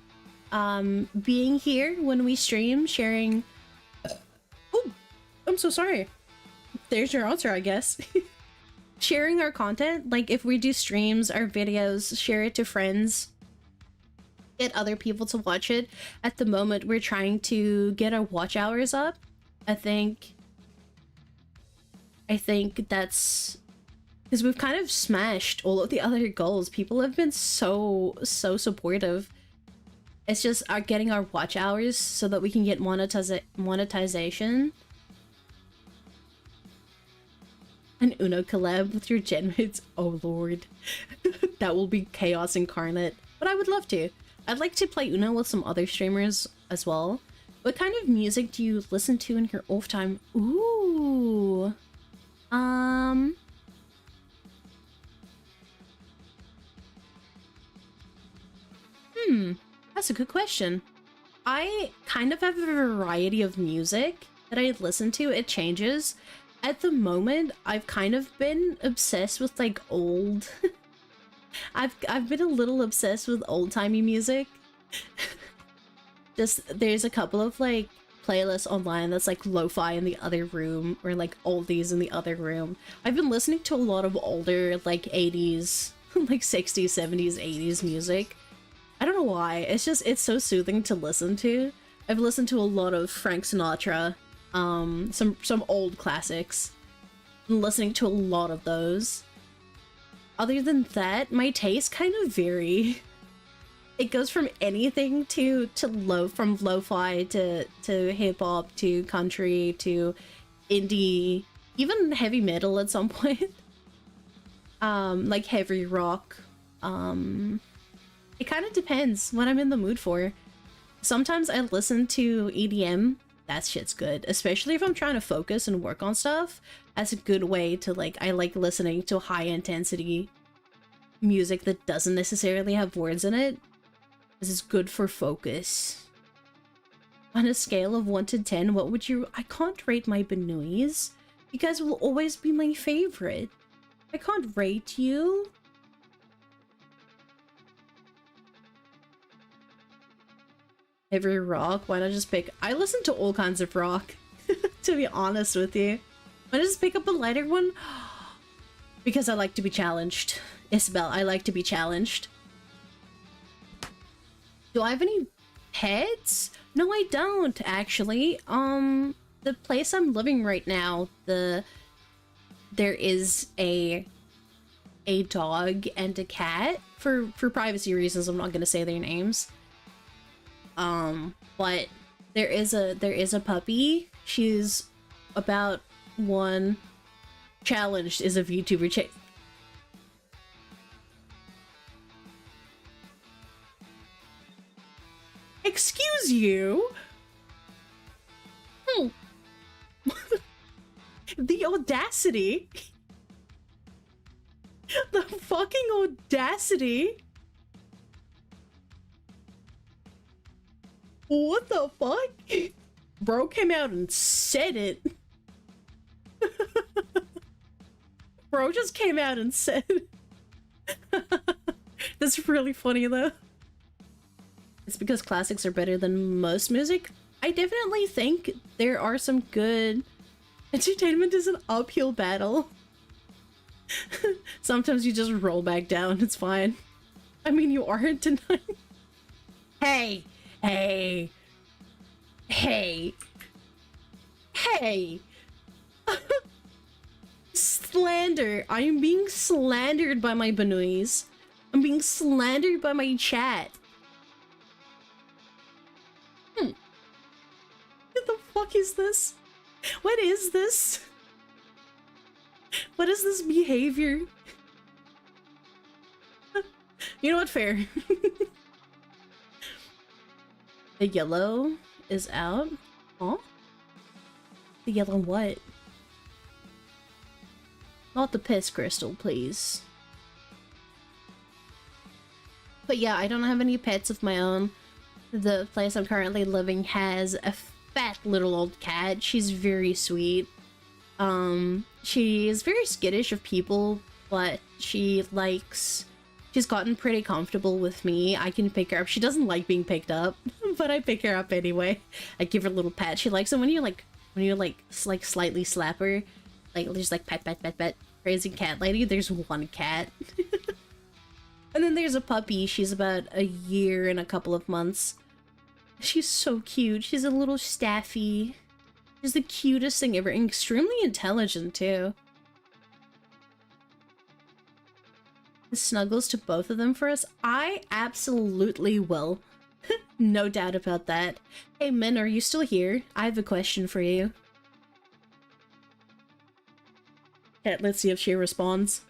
being here when we stream, sharing... Oh, I'm so sorry. There's your answer, I guess. Sharing our content, like if we do streams, our videos, share it to friends, get other people to watch it. At the moment, we're trying to get our watch hours up. I think that's because we've kind of smashed all of the other goals. People have been so supportive. It's just getting our watch hours so that we can get monetization. An Uno collab with your genmates. Oh lord. That will be chaos incarnate. But I would love to. I'd like to play Uno with some other streamers as well. What kind of music do you listen to in your off time? Ooh. That's a good question. I kind of have a variety of music that I listen to. It changes. At the moment, I've kind of been obsessed with like old... I've been a little obsessed with old-timey music. Just, there's a couple of like playlists online that's like lo-fi in the other room or like oldies in the other room. I've been listening to a lot of older like 80s, like 60s, 70s, 80s music. I don't know why. It's just, it's so soothing to listen to. I've listened to a lot of Frank Sinatra, some old classics. I'm listening to a lot of those. Other than that, my tastes kind of vary. It goes from anything from lo-fi to hip hop to country to indie, even heavy metal at some point. Like heavy rock. It kind of depends what I'm in the mood for. Sometimes I listen to EDM. That shit's good, especially if I'm trying to focus and work on stuff. That's a good way to like, I like listening to high intensity music that doesn't necessarily have words in it. This is good for focus. On a scale of 1 to 10, what would you... I can't rate my Benois. You guys will always be my favorite. I can't rate you. Heavy rock? Why not just pick... I listen to all kinds of rock, to be honest with you. Why not just pick up a lighter one? Because I like to be challenged. Isabel, I like to be challenged. Do I have any pets? No, I don't, actually. The place I'm living right now, there is a dog and a cat. For privacy reasons, I'm not gonna say their names. But there is a puppy. She's about 1. Challenged is a VTuber. Excuse you? The audacity. The fucking audacity. What the fuck? Bro came out and said it. Bro just came out and said it. That's really funny though. It's because classics are better than most music. I definitely think there are some good... Entertainment is an uphill battle. Sometimes you just roll back down, it's fine. I mean, you aren't tonight. Hey! Hey! Hey! Hey! Slander! I am being slandered by my Benois. I'm being slandered by my chat. What the fuck is this? What is this? What is this behavior? You know what? Fair. The yellow is out. Huh? The yellow what? Not the piss crystal, please. But yeah, I don't have any pets of my own. The place I'm currently living has a fat little old cat. She's very sweet. She is very skittish of people, but she's gotten pretty comfortable with me. I can pick her up. She doesn't like being picked up, but I pick her up anyway. I give her a little pat. She likes it when you slightly slap her. Like, just like pet, pet, pet, pet. Crazy cat lady. There's one cat. And then there's a puppy. She's about a year and a couple of months. She's so cute. She's a little staffy. She's the cutest thing ever. And extremely intelligent, too. Snuggles to both of them for us? I absolutely will. No doubt about that. Hey, Min, are you still here? I have a question for you. Okay, let's see if she responds.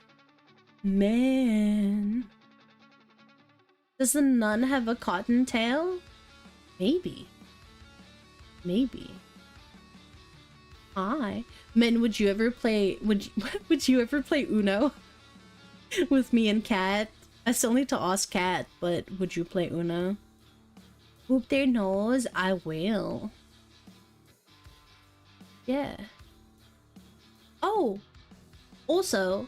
Man. Does the nun have a cottontail? Maybe. Maybe. Hi. Min, would you ever play... Would you ever play Uno? With me and Kat? I still need to ask Kat, but would you play Uno? Whoop their nose? I will. Yeah. Oh! Also,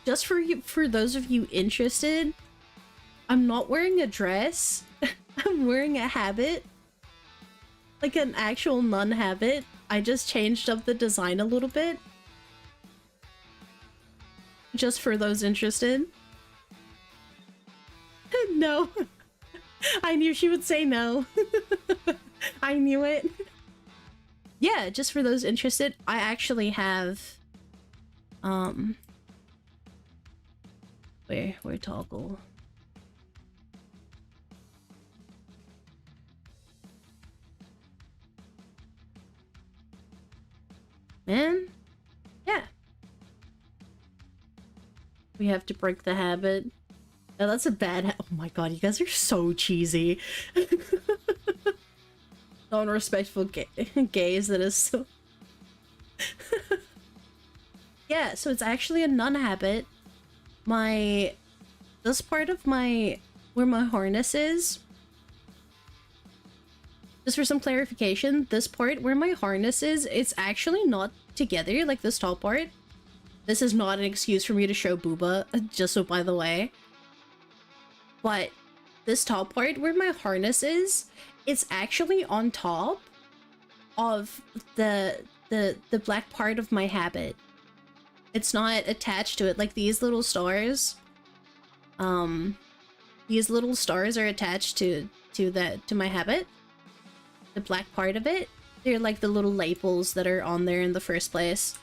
just for those of you interested, I'm not wearing a dress. I'm wearing a habit. Like an actual nun habit. I just changed up the design a little bit. Just for those interested. No. I knew she would say no. I knew it. Yeah, just for those interested, I actually have... Where toggle? Man? Yeah. We have to break the habit. Oh, that's a bad oh my god, you guys are so cheesy. Non-respectful gays, that is so... Yeah, so it's actually a nun habit. This part of where my harness is, just for some clarification, this part where my harness is, it's actually not together, like this top part. This is not an excuse for me to show booba, just so by the way. But this top part where my harness is, it's actually on top of the black part of my habit. It's not attached to it. Like these little stars, these little stars are attached to my habit. The black part of it, they're like the little labels that are on there in the first place.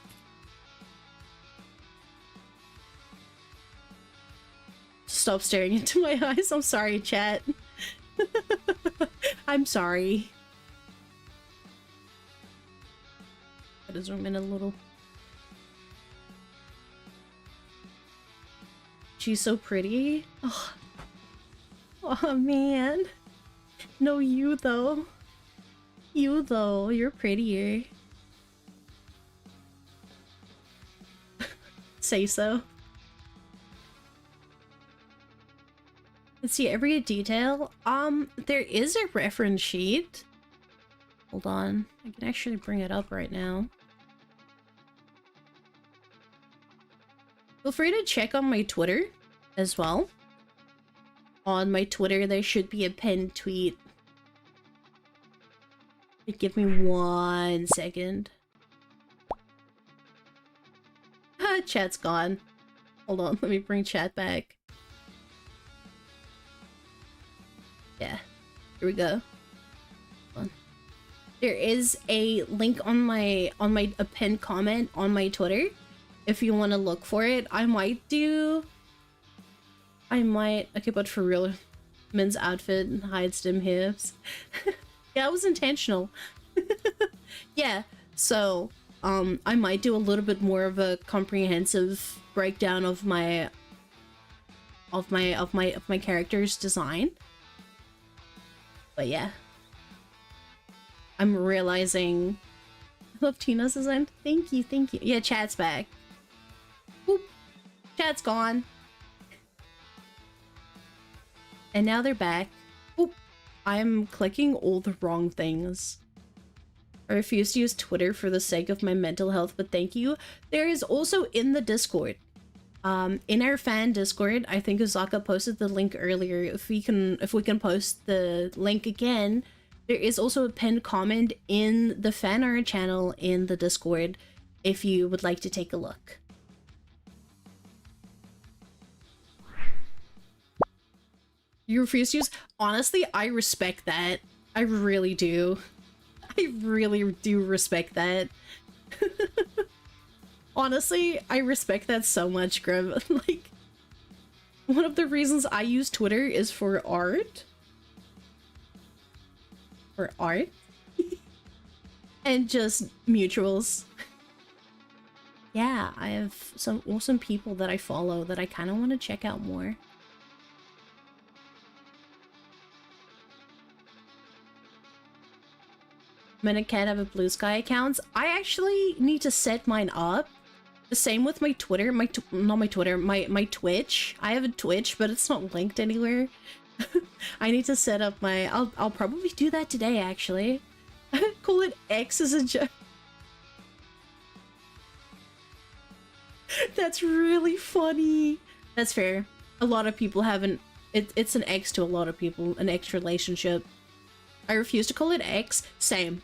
Stop staring into my eyes. I'm sorry, chat. I'm sorry. Gotta zoom in a little. She's so pretty. Oh, oh man. No, you though. You though, you're prettier. Say so. Let's see, every detail. There is a reference sheet. Hold on. I can actually bring it up right now. Feel free to check on my Twitter as well. On my Twitter, there should be a pinned tweet Give me 1 second. Ah, chat's gone. Hold on, let me bring chat back. Yeah, here we go. Hold on. There is a link on my a pinned comment on my Twitter. If you want to look for it, I might. Okay, but for real, Min's outfit hides them hips. Yeah, it was intentional. Yeah, so I might do a little bit more of a comprehensive breakdown of my character's design. But yeah, I'm realizing I love Tina's design. Thank you, thank you. Yeah, chat's back. Boop. Chat's gone. And now they're back. Oop. I'm clicking all the wrong things. I refuse to use Twitter for the sake of my mental health, but thank you. There is also in the Discord. In our fan Discord, I think Uzaka posted the link earlier. If we can post the link again, there is also a pinned comment in the fan art channel in the Discord if you would like to take a look. You refuse to use? Honestly, I respect that. I really do. I really do respect that. Honestly, I respect that so much, Grim. Like, one of the reasons I use Twitter is for art. For art? And just mutuals. Yeah, I have some awesome people that I follow that I kind of want to check out more. Men and Cat have a Bluesky accounts. I actually need to set mine up. The same with my Twitter, not my Twitter, my Twitch. I have a Twitch, but it's not linked anywhere. I need to set up my, I'll probably do that today, actually. Call it X as a joke. That's really funny. That's fair. A lot of people haven't, it's an X to a lot of people, an X relationship. I refuse to call it X. Same.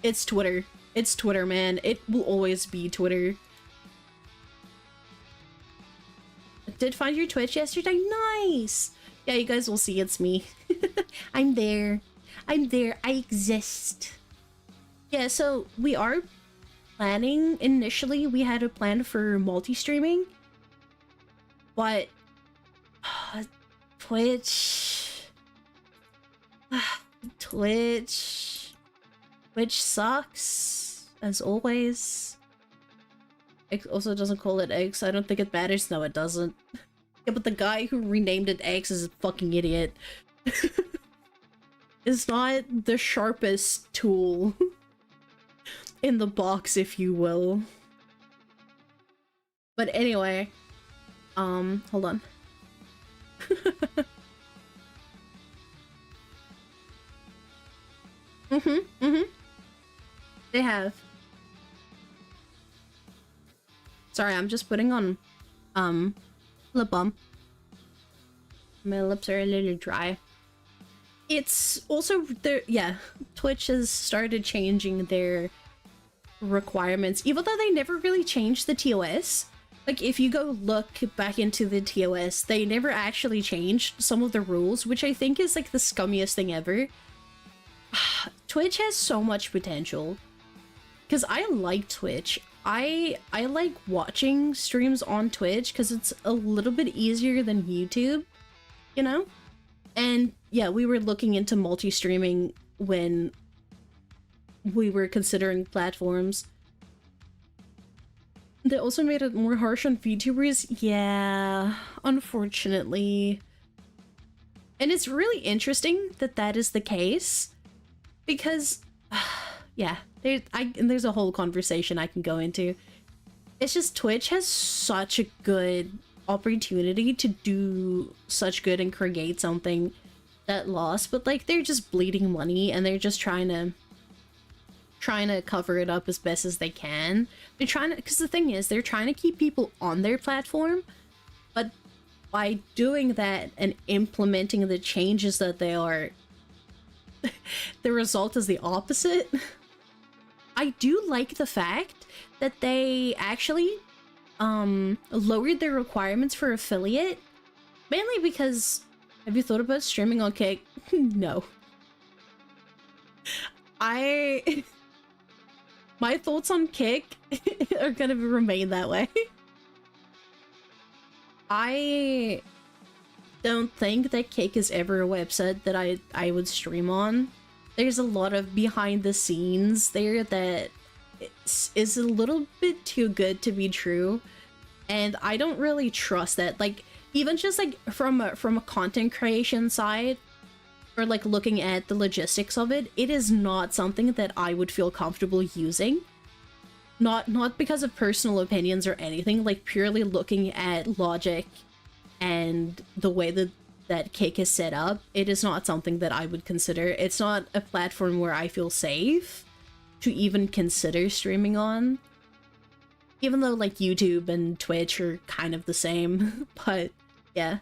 It's Twitter. It's Twitter, man. It will always be Twitter. I did find your Twitch yesterday. Nice! Yeah, you guys will see it's me. I'm there. I'm there. I exist. Yeah, so we are planning. Initially, we had a plan for multi-streaming. But... Twitch... Twitch sucks, as always. X also doesn't call it X. I don't think it matters. No, it doesn't. Yeah, but the guy who renamed it X is a fucking idiot. It's not the sharpest tool in the box, if you will. But anyway, hold on. They have. Sorry, I'm just putting on, lip balm. My lips are a little dry. It's also there, yeah, Twitch has started changing their requirements, even though they never really changed the TOS. Like, if you go look back into the TOS, they never actually changed some of the rules, which I think is like the scummiest thing ever. Twitch has so much potential. Because I like Twitch. I like watching streams on Twitch because it's a little bit easier than YouTube, you know? And yeah, we were looking into multi-streaming when we were considering platforms. They also made it more harsh on VTubers. Yeah, unfortunately. And it's really interesting that that is the case. Because, yeah, there's a whole conversation I can go into. It's just Twitch has such a good opportunity to do such good and create something that lost, but like they're just bleeding money and they're just trying to cover it up as best as they can. They're trying to, because the thing is, they're trying to keep people on their platform, but by doing that and implementing the changes that they are, the result is the opposite. I do like the fact that they actually lowered their requirements for affiliate, mainly because, have you thought about streaming on Kick? No. My thoughts on Kick are gonna remain that way. I don't think that Kick is ever a website that I would stream on. There's a lot of behind the scenes there that is a little bit too good to be true, and I don't really trust that. Like, even just like from a content creation side, or like looking at the logistics of it, it is not something that I would feel comfortable using. Not because of personal opinions or anything, like purely looking at logic and the way that Kick is set up, it is not something that I would consider. It's not a platform where I feel safe to even consider streaming on. Even though like YouTube and Twitch are kind of the same, but yeah.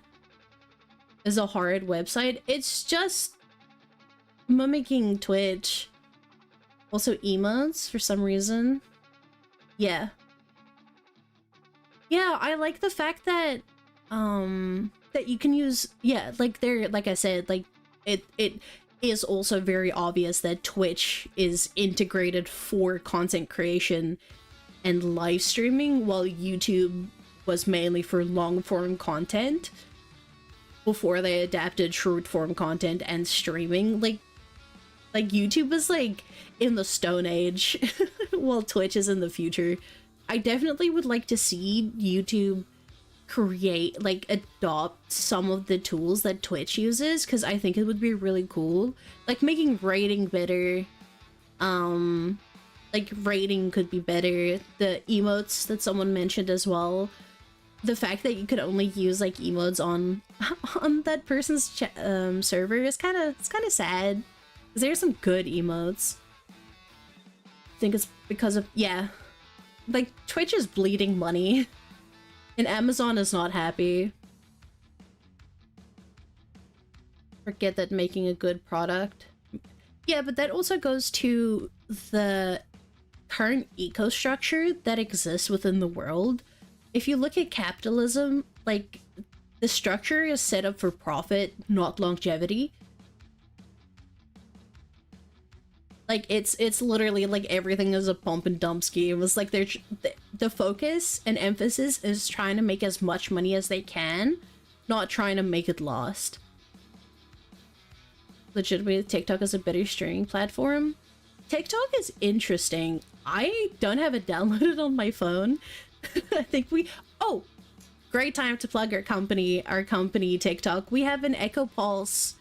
As a hard website, it's just mimicking Twitch. Also emotes for some reason. Yeah. Yeah, I like the fact that that you can use, yeah, like they're, like I said, like it is also very obvious that Twitch is integrated for content creation and live streaming, while YouTube was mainly for long form content before they adapted short form content and streaming. Like YouTube is like in the Stone Age while Twitch is in the future. I definitely would like to see YouTube create, like, adopt some of the tools that Twitch uses, because I think it would be really cool. Like making rating better, like rating could be better. The emotes that someone mentioned as well, the fact that you could only use like emotes on that person's server is kind of sad, because there's some good emotes. I think it's because of, yeah, like Twitch is bleeding money and Amazon is not happy. Forget that making a good product. Yeah, but that also goes to the current eco-structure that exists within the world. If you look at capitalism, like, the structure is set up for profit, not longevity. Like, it's literally like everything is a pump and dump scheme. It's like the focus and emphasis is trying to make as much money as they can, not trying to make it last. Legitimately, TikTok is a better streaming platform. TikTok is interesting. I don't have it downloaded on my phone. I think oh, great time to plug our company TikTok. We have an Echo Pulse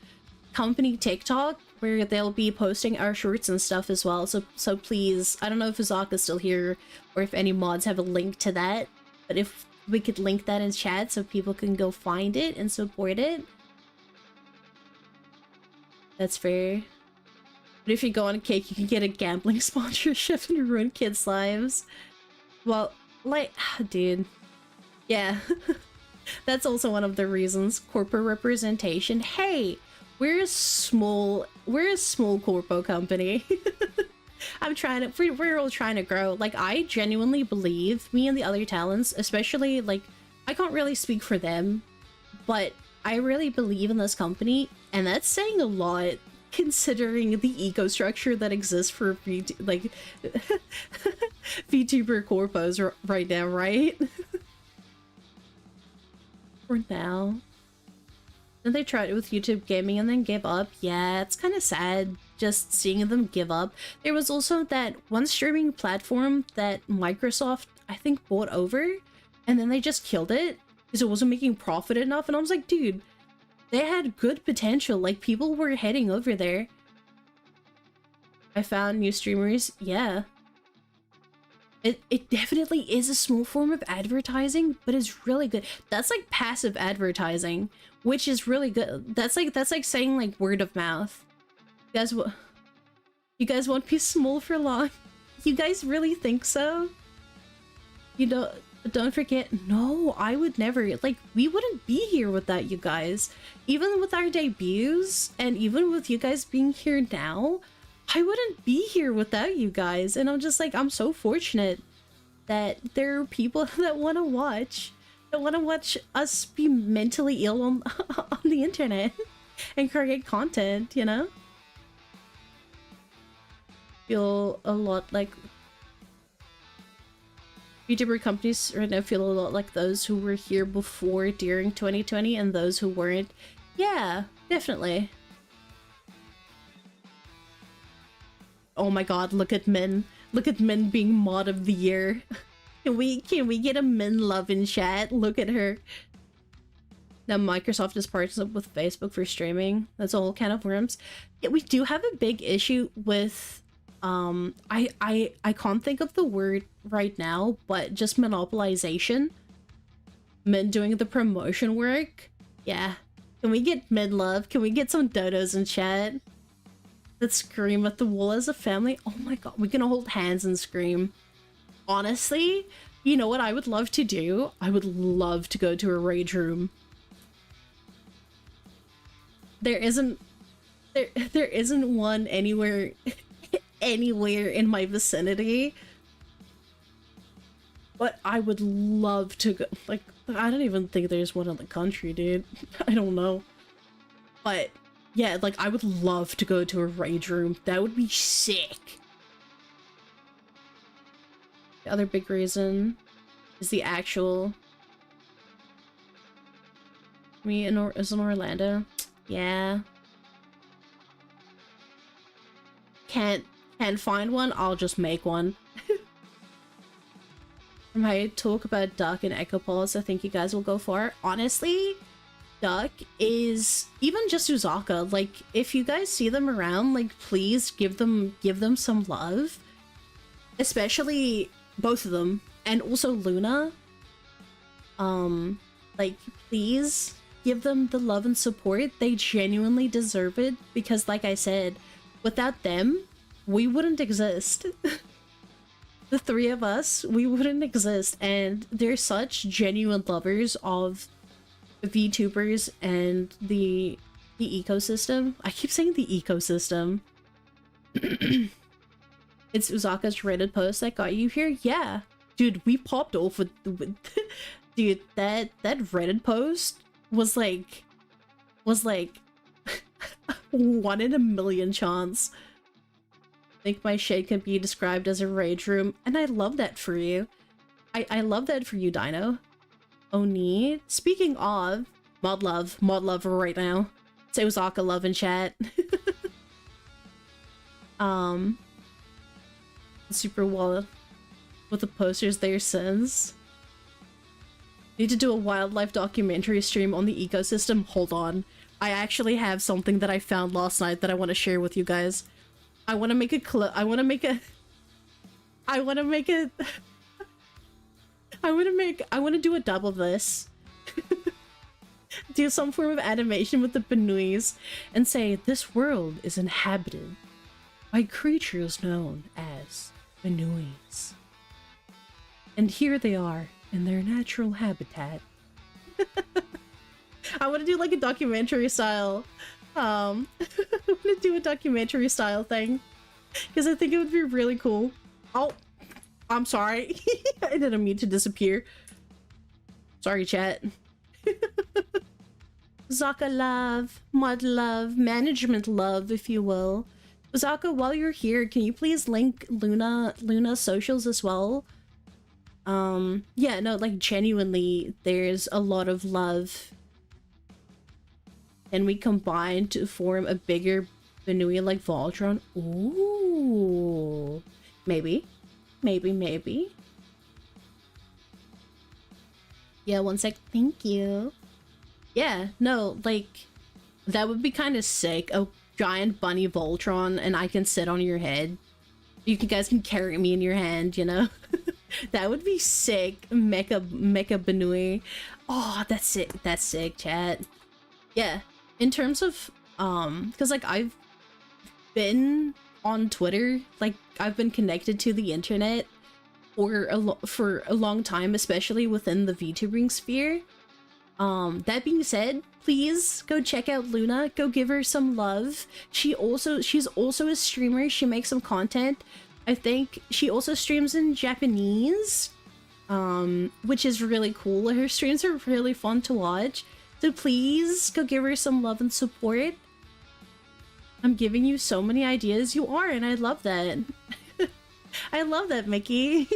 company TikTok where they'll be posting our shorts and stuff as well. So please, I don't know if Azak is still here or if any mods have a link to that, but if we could link that in chat so people can go find it and support it. That's fair. But if you go on Cake, you can get a gambling sponsorship and ruin kids' lives. Well, like, dude. Yeah. That's also one of the reasons. Corporate representation. Hey! We're a small corpo company. We're all trying to grow. Like, I genuinely believe, me and the other talents, especially, like, I can't really speak for them, but I really believe in this company, and that's saying a lot, considering the eco-structure that exists for Vtuber corpos right now, right? For now. Then they tried it with YouTube Gaming and then gave up. Yeah, it's kind of sad just seeing them give up. There was also that one streaming platform that Microsoft, I think, bought over, and then they just killed it because it wasn't making profit enough. And I was like, dude, they had good potential. Like, people were heading over there. I found new streamers. Yeah. It definitely is a small form of advertising, but it's really good. That's like passive advertising, which is really good. That's like saying like word of mouth. You guys won't be small for long. You guys really think so? You know, don't forget, no, I would never, like, we wouldn't be here without you guys. Even with our debuts, and even with you guys being here now, I wouldn't be here without you guys. And I'm just like, I'm so fortunate that there are people that want to watch us be mentally ill on, on the internet and create content, you know? Feel a lot like VTuber companies right now feel a lot like those who were here before during 2020 and those who weren't. Yeah, definitely. Oh my god, look at Min. Look at Min being mod of the year. Can we get a Min love in chat? Look at her. Now Microsoft has partnered up with Facebook for streaming. That's a whole can of worms. Yeah, we do have a big issue with I can't think of the word right now, but just monopolization. Min doing the promotion work. Yeah. Can we get Min love? Can we get some dodos in chat? Let's scream at the wall as a family. Oh my god, we're gonna hold hands and scream. Honestly, you know what I would love to do? I would love to go to a rage room. There isn't one anywhere anywhere in my vicinity, but I would love to go. Like, I don't even think there's one in the country, dude. I don't know, but yeah, like, I would love to go to a rage room. That would be sick. The other big reason is the actual me is in Orlando. Yeah, can't find one. I'll just make one. From how you talk about Duck and Echo Pulse, I think you guys will go for it. Honestly, Duck is even just Uzaka. Like, if you guys see them around, like, please give them some love, especially both of them, and also Luna. Like, please give them the love and support. They genuinely deserve it, because like I said, without them, we wouldn't exist. The three of us, we wouldn't exist, and they're such genuine lovers of VTubers and the ecosystem. I keep saying the ecosystem. It's Uzaka's Reddit post that got you here? Yeah. Dude, we popped off with dude, that Reddit post was like 1 in a million chance. I think my shade can be described as a rage room, and I love that for you. I love that for you, Dino. Oni, speaking of mod love right now. Say Uzaka love in chat. Super wall with the posters there since. Need to do a wildlife documentary stream on the ecosystem. Hold on. I actually have something that I found last night that I want to share with you guys. I want to make a clip. I want to do a dub of this. Do some form of animation with the Benuis and say, this world is inhabited by creatures known as Benuis. And here they are in their natural habitat. I want to do like a documentary style. I want to do a documentary style thing, because I think it would be really cool. Oh, I'm sorry. I didn't mean to disappear. Sorry, chat. Zaka love, mod love, management love, if you will. Zaka, while you're here, can you please link Luna's socials as well? Yeah, no, like, genuinely, there's a lot of love. And we combine to form a bigger Benui like Voltron. Ooh. Maybe. Maybe. Yeah, one sec. Thank you. Yeah, no, like, that would be kind of sick. A giant bunny Voltron, and I can sit on your head. You guys can carry me in your hand, you know? That would be sick. Mecha Benui. Oh, that's sick, chat. Yeah, in terms of, because, like, I've been on Twitter, like, I've been connected to the internet for a long time, especially within the VTubing sphere. That being said, please go check out Luna. Go give her some love. She's also a streamer. She makes some content. I think she also streams in Japanese, which is really cool. Her streams are really fun to watch. So please go give her some love and support. I'm giving you so many ideas. You are, and I love that. I love that, Mickey.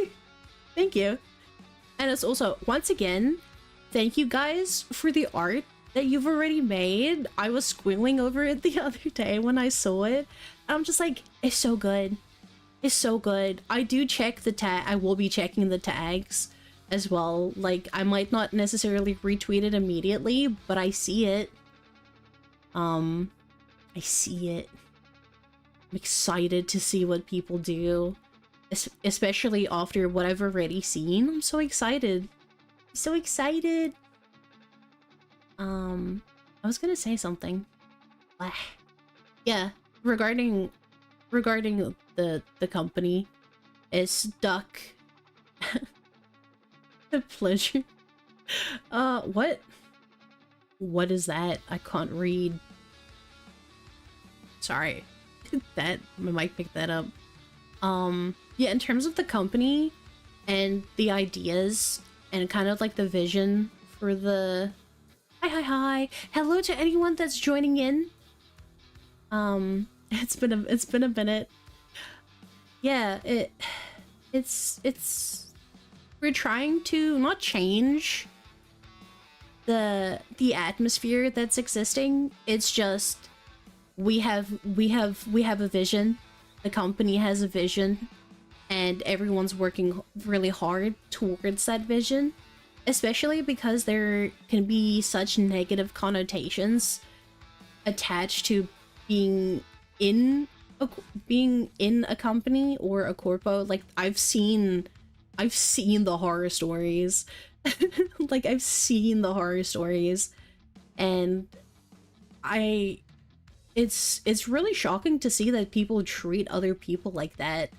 Thank you. And it's also, once again, thank you guys for the art that you've already made. I was squealing over it the other day when I saw it. I'm just like, it's so good. It's so good. I do check the tag. I will be checking the tags as well. Like, I might not necessarily retweet it immediately, but I see it. I see it. I'm excited to see what people do, especially after what I've already seen. I'm so excited. So excited. I was gonna say something. Yeah, regarding the company, it's Duck. The pleasure. What is that? I can't read. Sorry. That I might pick that up. Yeah, in terms of the company and the ideas and kind of like the vision for the hi hello to anyone that's joining in. It's been a minute. Yeah, it's we're trying to not change the atmosphere that's existing. It's just we have a vision. The company has a vision, and everyone's working really hard towards that vision, especially because there can be such negative connotations attached to being in a company or a corpo. Like, I've seen the horror stories. Like, I've seen the horror stories, and it's really shocking to see that people treat other people like that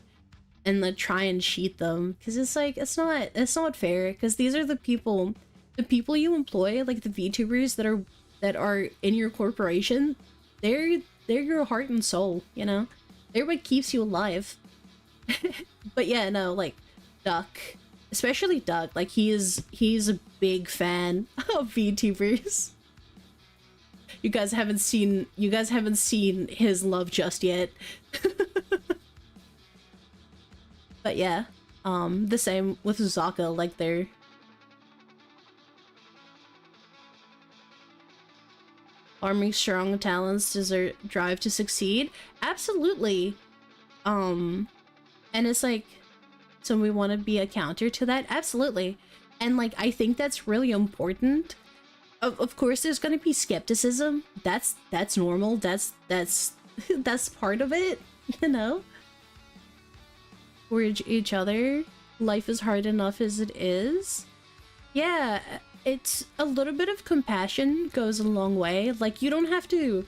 and then try and cheat them, because it's like, it's not fair, because these are the people you employ, like the VTubers that are in your corporation. They're your heart and soul, you know? They're what keeps you alive. But yeah, no, like Duck, especially Duck, like he's a big fan of VTubers. You guys haven't seen his love just yet. But yeah, the same with Zaka, like they're arming strong talents deserve drive to succeed. Absolutely. And it's like, so we want to be a counter to that. Absolutely. And like, I think that's really important. Of course there's gonna be skepticism. That's normal. That's part of it, you know? For each other. Life is hard enough as it is. Yeah, it's a little bit of compassion goes a long way. Like, you don't have to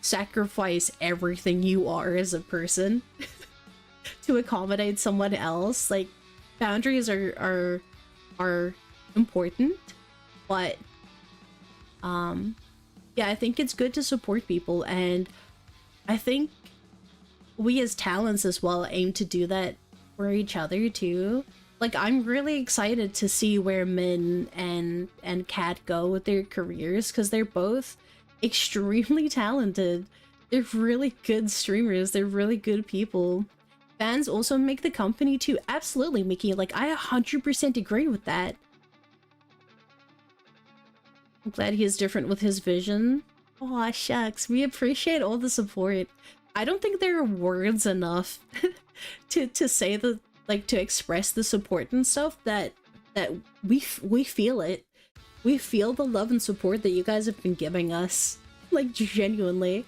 sacrifice everything you are as a person to accommodate someone else. Like, boundaries are important, but yeah, I think it's good to support people, and I think we as talents as well aim to do that for each other too. Like, I'm really excited to see where Min and Kat go with their careers, because they're both extremely talented. They're really good streamers. They're really good people. Fans also make the company too. Absolutely, Mickey. Like, I 100% agree with that. I'm glad he is different with his vision. Aw, shucks. We appreciate all the support. I don't think there are words enough to say the, like, to express the support and stuff that we feel it. We feel the love and support that you guys have been giving us. Like, genuinely.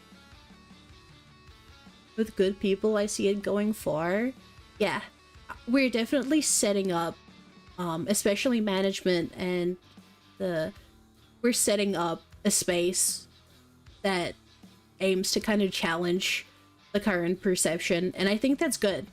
With good people, I see it going far. Yeah, we're definitely setting up, especially management and we're setting up a space that aims to kind of challenge the current perception, and I think that's good.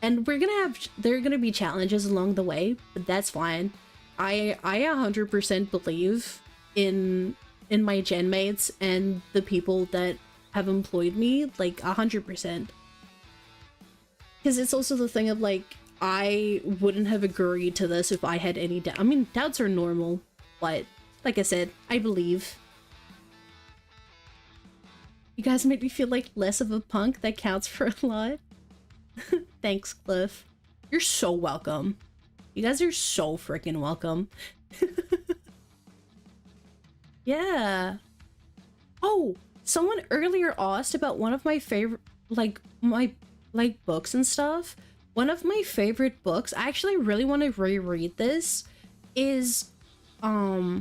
And there are gonna be challenges along the way, but that's fine. I 100% believe in my gen mates and the people that have employed me, like 100%. Because it's also the thing of like, I wouldn't have agreed to this if I had any doubt. I mean, doubts are normal, but like I said, I believe. You guys made me feel like less of a punk. That counts for a lot. Thanks, Cliff. You're so welcome. You guys are so freaking welcome. Yeah. Oh, someone earlier asked about one of my favorite, like books and stuff. One of my favorite books, I actually really want to reread this, is, yeah,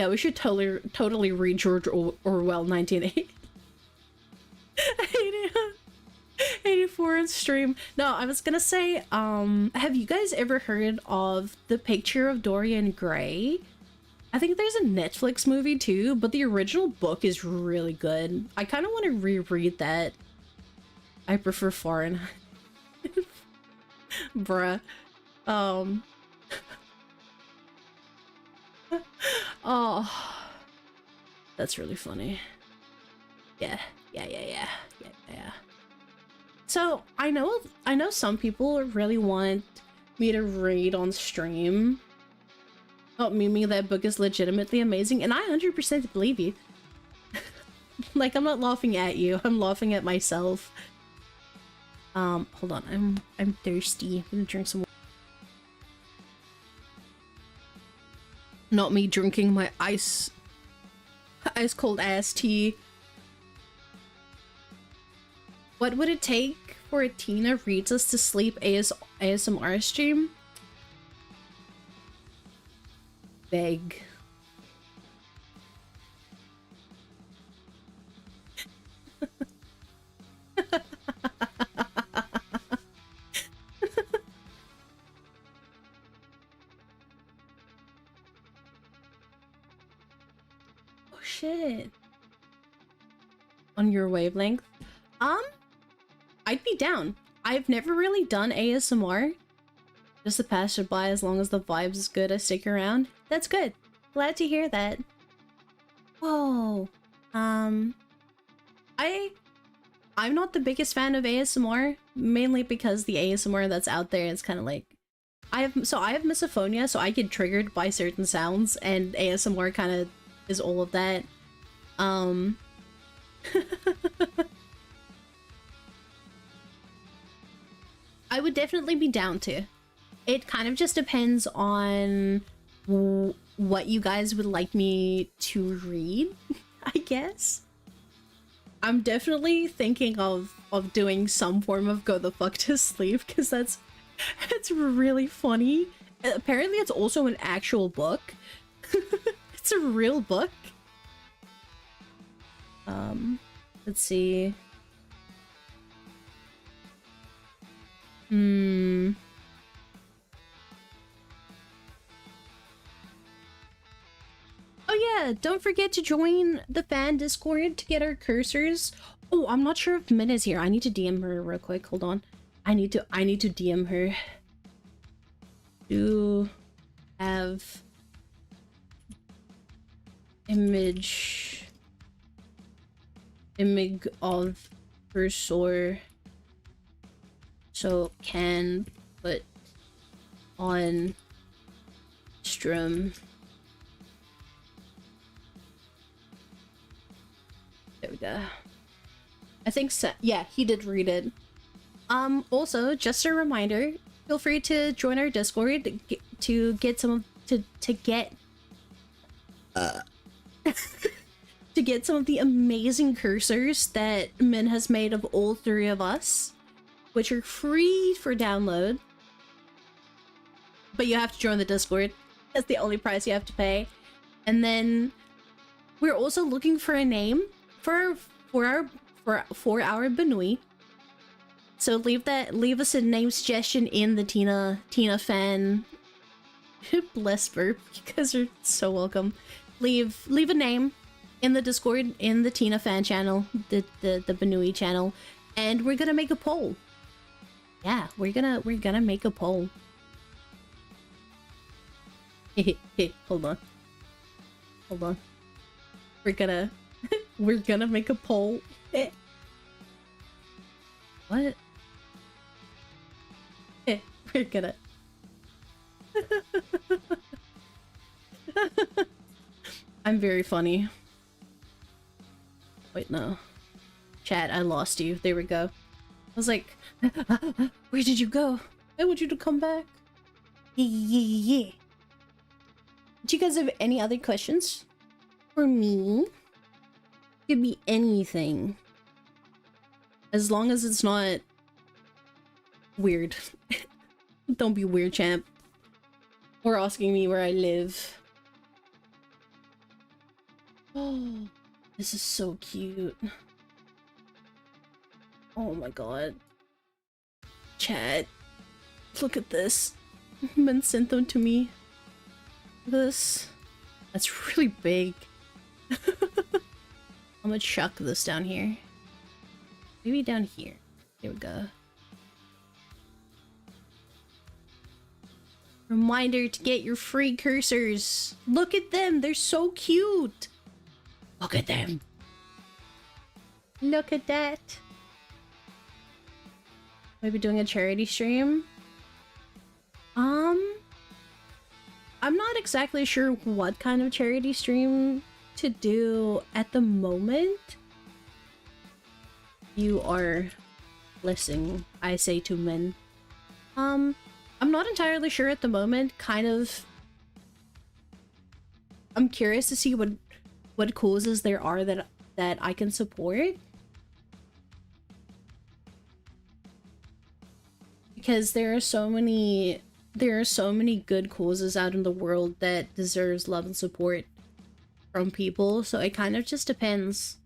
we should totally read George Orwell 1980. 84 on stream. No, I was gonna say, have you guys ever heard of The Picture of Dorian Gray? I think there's a Netflix movie too, but the original book is really good. I kind of want to reread that. I prefer foreign. Bruh. Oh, that's really funny. Yeah. So I know some people really want me to read on stream. Oh, Mimi, that book is legitimately amazing, and I 100% believe you. Like, I'm not laughing at you, I'm laughing at myself. Hold on, I'm thirsty. I'm gonna drink some water. Not me drinking my ice cold ass tea. What would it take for a Tina Reads Us to Sleep ASMR stream? Beg. Oh shit. On your wavelength? I'd be down. I've never really done ASMR. Just to pass it by, as long as the vibes is good, I stick around. That's good. Glad to hear that. Whoa. I'm not the biggest fan of ASMR, mainly because the ASMR that's out there is kind of like, I have misophonia, so I get triggered by certain sounds, and ASMR kind of is all of that. I would definitely be down to. It kind of just depends on what you guys would like me to read, I guess. I'm definitely thinking of doing some form of Go the Fuck to Sleep, because that's really funny. Apparently it's also an actual book. It's a real book. Let's see. Oh yeah, don't forget to join the fan Discord to get our cursors. Oh, I'm not sure if Min is here. I need to DM her real quick. Hold on. I need to DM her. To have image of cursor, so can put on stream. There we go. I think so. Yeah, he did read it. Also, just a reminder, feel free to join our Discord to get some of to get some of the amazing cursors that Min has made of all three of us, which are free for download. But you have to join the Discord. That's the only price you have to pay. And then we're also looking for a name for our Benui. So leave us a name suggestion in the Tina fan. Bless burp. You guys are so welcome. Leave a name in the Discord, in the Tina fan channel, the Benui channel, and we're gonna make a poll. Yeah, we're gonna make a poll. Hold on. Hold on. We're gonna make a poll. What? We're gonna I'm very funny. Wait, no. Chat, I lost you. There we go. I was like, where did you go? I want you to come back. Yeah. Do you guys have any other questions for me? Could be anything. As long as it's not weird. Don't be weird, champ. Or asking me where I live. Oh, this is so cute. Oh my god. Chat. Look at this. Min sent them to me. This. That's really big. I'm gonna chuck this down here. Maybe down here. Here we go. Reminder to get your free cursors. Look at them. They're so cute. Look at them. Look at that. Maybe doing a charity stream. I'm not exactly sure what kind of charity stream to do at the moment. You are listening, I say to men. I'm not entirely sure at the moment. Kind of. I'm curious to see what causes there are that I can support. Because there are so many good causes out in the world that deserves love and support from people, so it kind of just depends.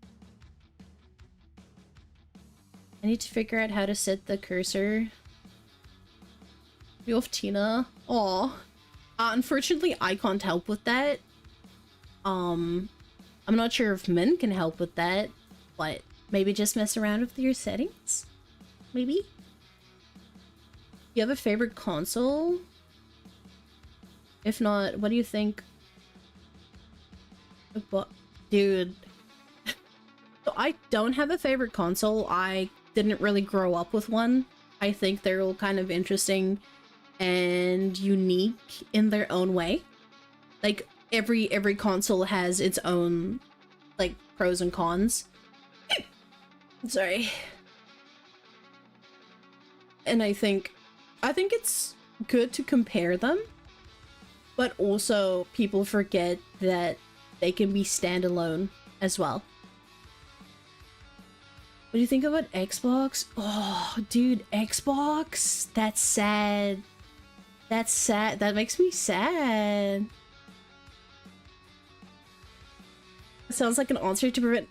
I need to figure out how to set the cursor. You off Tina? Aw. Unfortunately, I can't help with that. I'm not sure if men can help with that, but maybe just mess around with your settings? Maybe? You have a favorite console? If not, what do you think? But, dude. So I don't have a favorite console. I didn't really grow up with one. I think they're all kind of interesting and unique in their own way. Like, every console has its own, like, pros and cons. Sorry. And I think it's good to compare them, but also people forget that they can be standalone as well. What do you think about Xbox? Oh, dude, Xbox? That's sad. That's sad. That makes me sad. Sounds like an answer to prevent.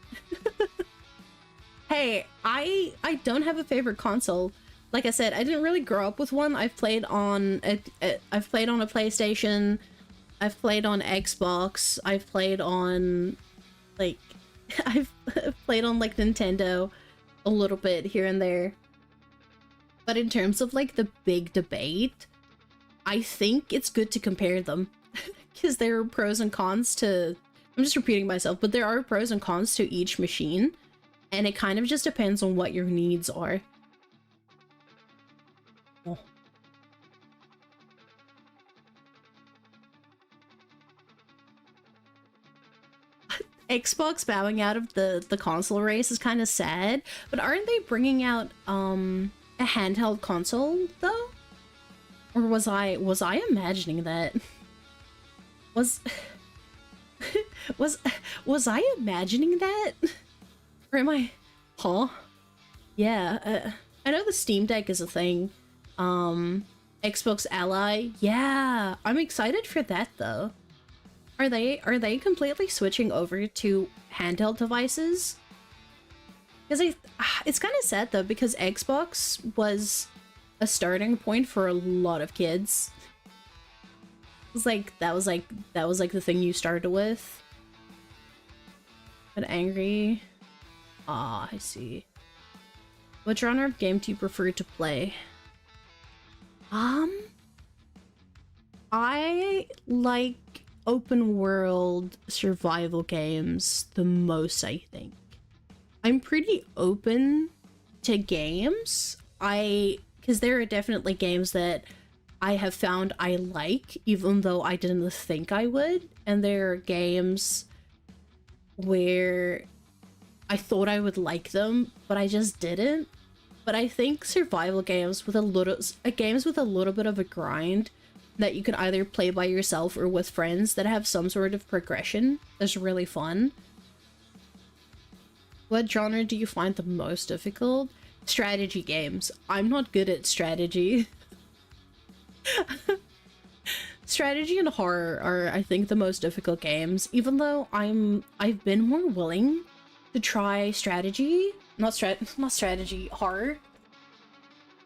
Hey, I don't have a favorite console. Like I said, I didn't really grow up with one. I've played on a PlayStation. I've played on Xbox. I've played on, like, I've played on, like, Nintendo a little bit here and there. But in terms of, like, the big debate, I think it's good to compare them. Because there are pros and cons to... I'm just repeating myself, but there are pros and cons to each machine. And it kind of just depends on what your needs are. Oh. Xbox bowing out of the console race is kind of sad, but aren't they bringing out a handheld console though? Or was I imagining that? Was I imagining that? Or am I? Huh? Yeah, I know the Steam Deck is a thing. Xbox Ally. Yeah, I'm excited for that though. Are they completely switching over to handheld devices? Because it's kind of sad though, because Xbox was a starting point for a lot of kids. That was like the thing you started with. But angry. Ah, I see. What genre of game do you prefer to play? I like open world survival games the most, I think. I'm pretty open to games. Because there are definitely games that I have found I like, even though I didn't think I would. And there are games where I thought I would like them, but I just didn't. But I think survival games with a little bit of a grind that you can either play by yourself or with friends that have some sort of progression is really fun. What genre do you find the most difficult? Strategy games. I'm not good at strategy. Strategy and horror are, I think, the most difficult games, even though I've been more willing to try strategy. Not strategy, horror.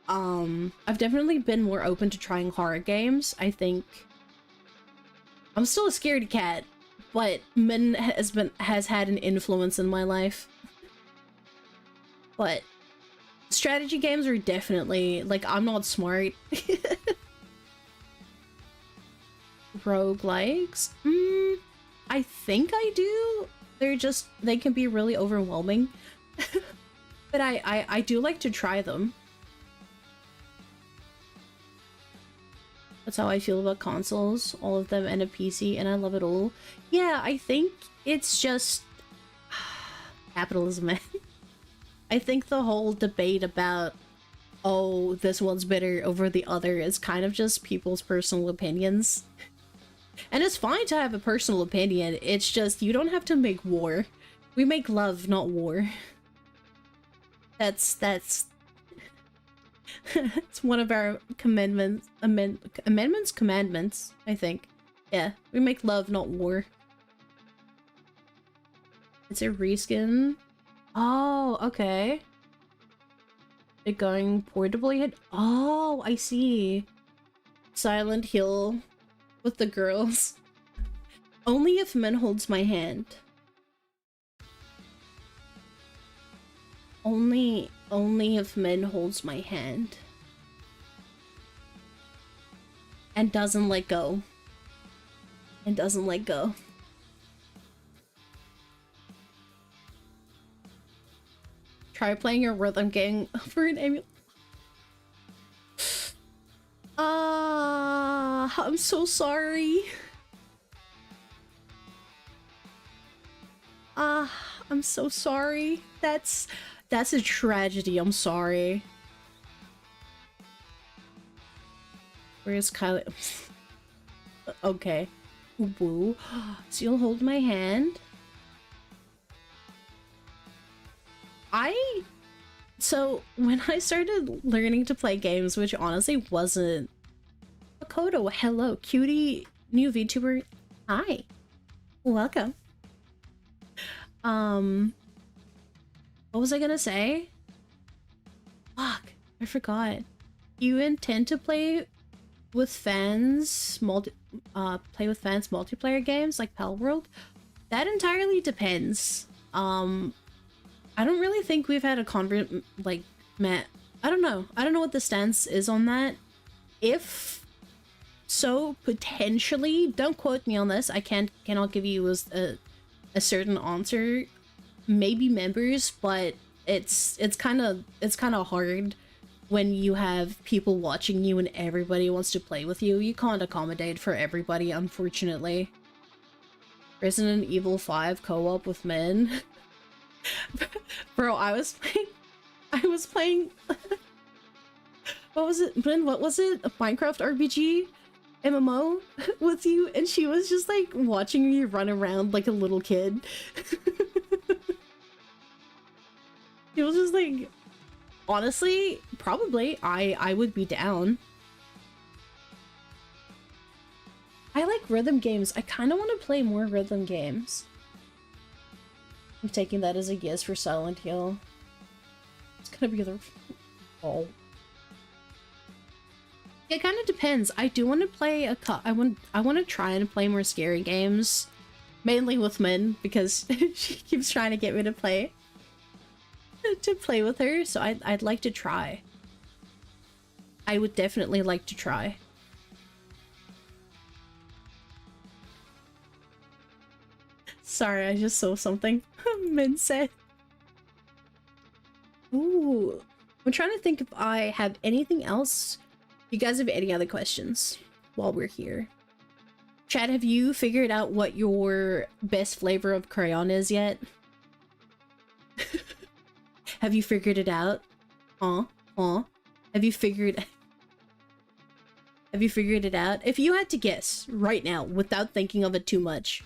I've definitely been more open to trying horror games. I think I'm still a scaredy cat, but Min has had an influence in my life. But strategy games are definitely, like, I'm not smart. Roguelikes? I think I do. They can be really overwhelming. But I do like to try them. That's how I feel about consoles. All of them and a PC, and I love it all. Yeah, I think it's just capitalism. I think the whole debate about, oh, this one's better over the other is kind of just people's personal opinions. And it's fine to have a personal opinion, it's just you don't have to make war. We make love, not war. That's it's one of our commandments, I think. Yeah, we make love, not war. It's a reskin. Oh, okay. It going portably hit. Oh, I see. Silent Hill with the girls. Only if Min holds my hand. Only if Min holds my hand. And doesn't let go. And doesn't let go. Try playing a rhythm game for an emulator. I'm so sorry. I'm so sorry. That's a tragedy. I'm sorry. Where's Kylie? Okay. Woo. So you'll hold my hand. So when I started learning to play games, which honestly wasn't... Makoto, hello. Cutie, new VTuber. Hi. Welcome. What was I gonna say? Fuck, I forgot. You intend to play with fans multiplayer games like Pal World? That entirely depends. I don't really think we've had a I don't know what the stance is on that. If so, potentially, don't quote me on this, I cannot give you a certain answer. Maybe members, but it's kind of hard when you have people watching you and everybody wants to play with you. You can't accommodate for everybody, unfortunately. Resident Evil 5 co-op with Min. Bro, I was playing what was it, Min? What was it? A Minecraft RPG MMO with you, and she was just like watching me run around like a little kid. It was just like, honestly, probably I would be down. I like rhythm games. I kind of want to play more rhythm games. I'm taking that as a yes for Silent Hill. It's gonna be the... Oh. It kind of depends. I do want to play I want to try and play more scary games. Mainly with Min, because she keeps trying to get me to play. To play with her, so I'd like to try. I would definitely like to try. Sorry, I just saw something. Min said. Ooh. I'm trying to think if I have anything else. You guys have any other questions while we're here? Chad, have you figured out what your best flavor of crayon is yet? Have you figured it out? Have you figured it out? If you had to guess right now, without thinking of it too much,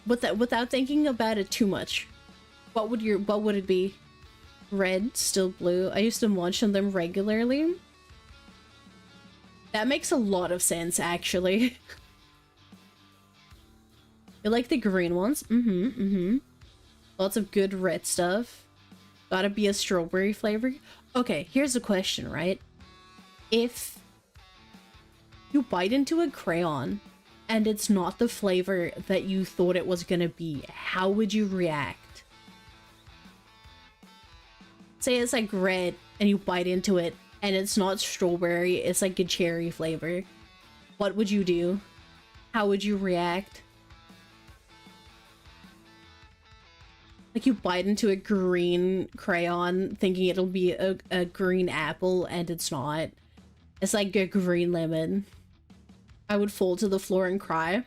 without thinking about it too much, what would it be? Red, still blue. I used to munch on them regularly. That makes a lot of sense, actually. You like the green ones? Lots of good red stuff. Gotta be a strawberry flavor. Okay, here's a question, right? If you bite into a crayon and it's not the flavor that you thought it was gonna be, how would you react? Say it's like red and you bite into it and it's not strawberry, it's like a cherry flavor. What would you do? How would you react? Like you bite into a green crayon thinking it'll be a green apple and it's not. It's like a green lemon. I would fall to the floor and cry.